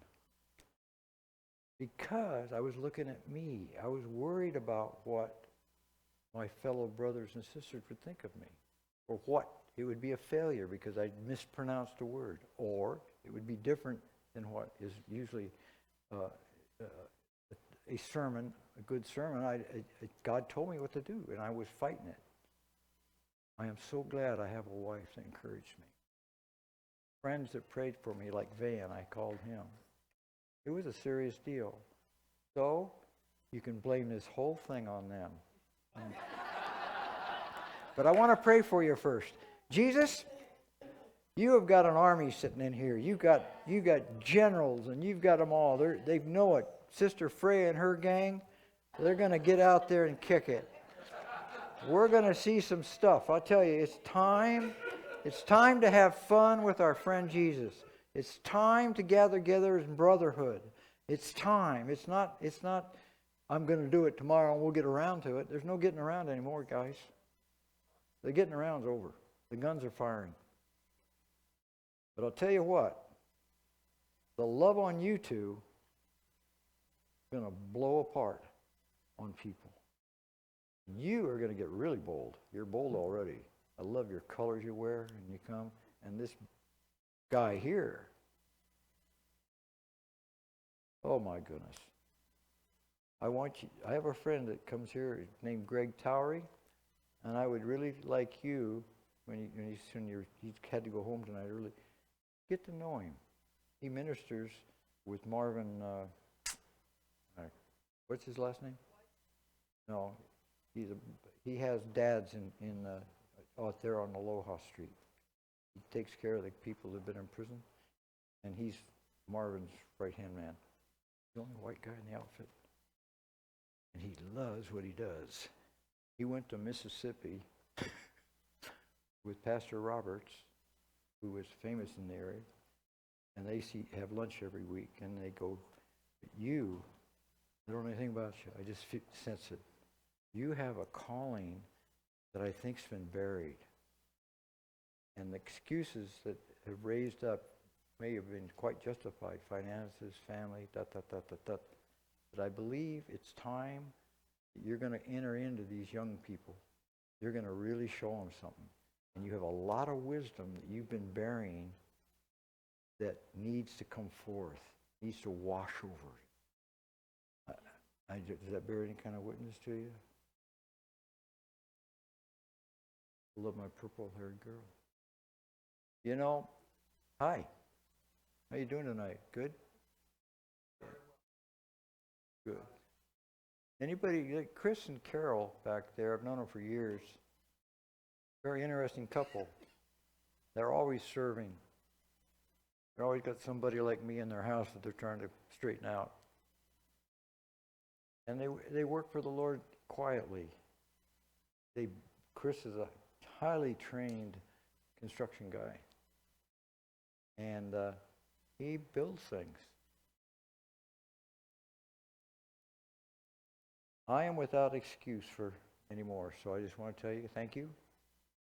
Because I was looking at me. I was worried about what my fellow brothers and sisters would think of me. Or what it would be a failure because I mispronounced a word. Or it would be different than what is usually a sermon, a good sermon. God told me what to do, and I was fighting it. I am so glad I have a wife that encouraged me. Friends that prayed for me, like Van, I called him. It was a serious deal. So, you can blame this whole thing on them. But I want to pray for you first. Jesus, you have got an army sitting in here. You've got generals, and you've got them all. They know it. Sister Freya and her gang, they're going to get out there and kick it. We're going to see some stuff. I'll tell you, it's time. It's time to have fun with our friend Jesus. It's time to gather together in brotherhood. It's time. It's not, I'm going to do it tomorrow and we'll get around to it. There's no getting around anymore, guys. The getting around's over. The guns are firing. But I'll tell you what, the love on you two is going to blow apart on people. You are going to get really bold. You're bold already. I love your colors you wear and you come. And this guy here, oh my goodness. I have a friend that comes here named Greg Towery, and I would really like you, when he had to go home tonight early, get to know him. He ministers with Marvin, what's his last name? No, he has dads in out there on Aloha Street. He takes care of the people that have been in prison, and he's Marvin's right-hand man. The only white guy in the outfit. And he loves what he does. He went to Mississippi with Pastor Roberts, who was famous in the area, and they have lunch every week, and they go, I don't know anything about you, I just sense it. You have a calling that I think's been buried. And the excuses that have raised up may have been quite justified. Finances, family, But I believe it's time that you're going to enter into these young people. You're going to really show them something. And you have a lot of wisdom that you've been burying that needs to come forth, needs to wash over. Does that bear any kind of witness to you? I love my purple-haired girl. You know, hi. How you doing tonight? Good? Good. Anybody, like Chris and Carol back there, I've known them for years. Very interesting couple. They're always serving. They're always got somebody like me in their house that they're trying to straighten out. And they work for the Lord quietly. Chris is a highly trained construction guy. And he builds things. I am without excuse for anymore, so I just want to tell you thank you.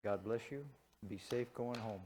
God bless you. Be safe going home.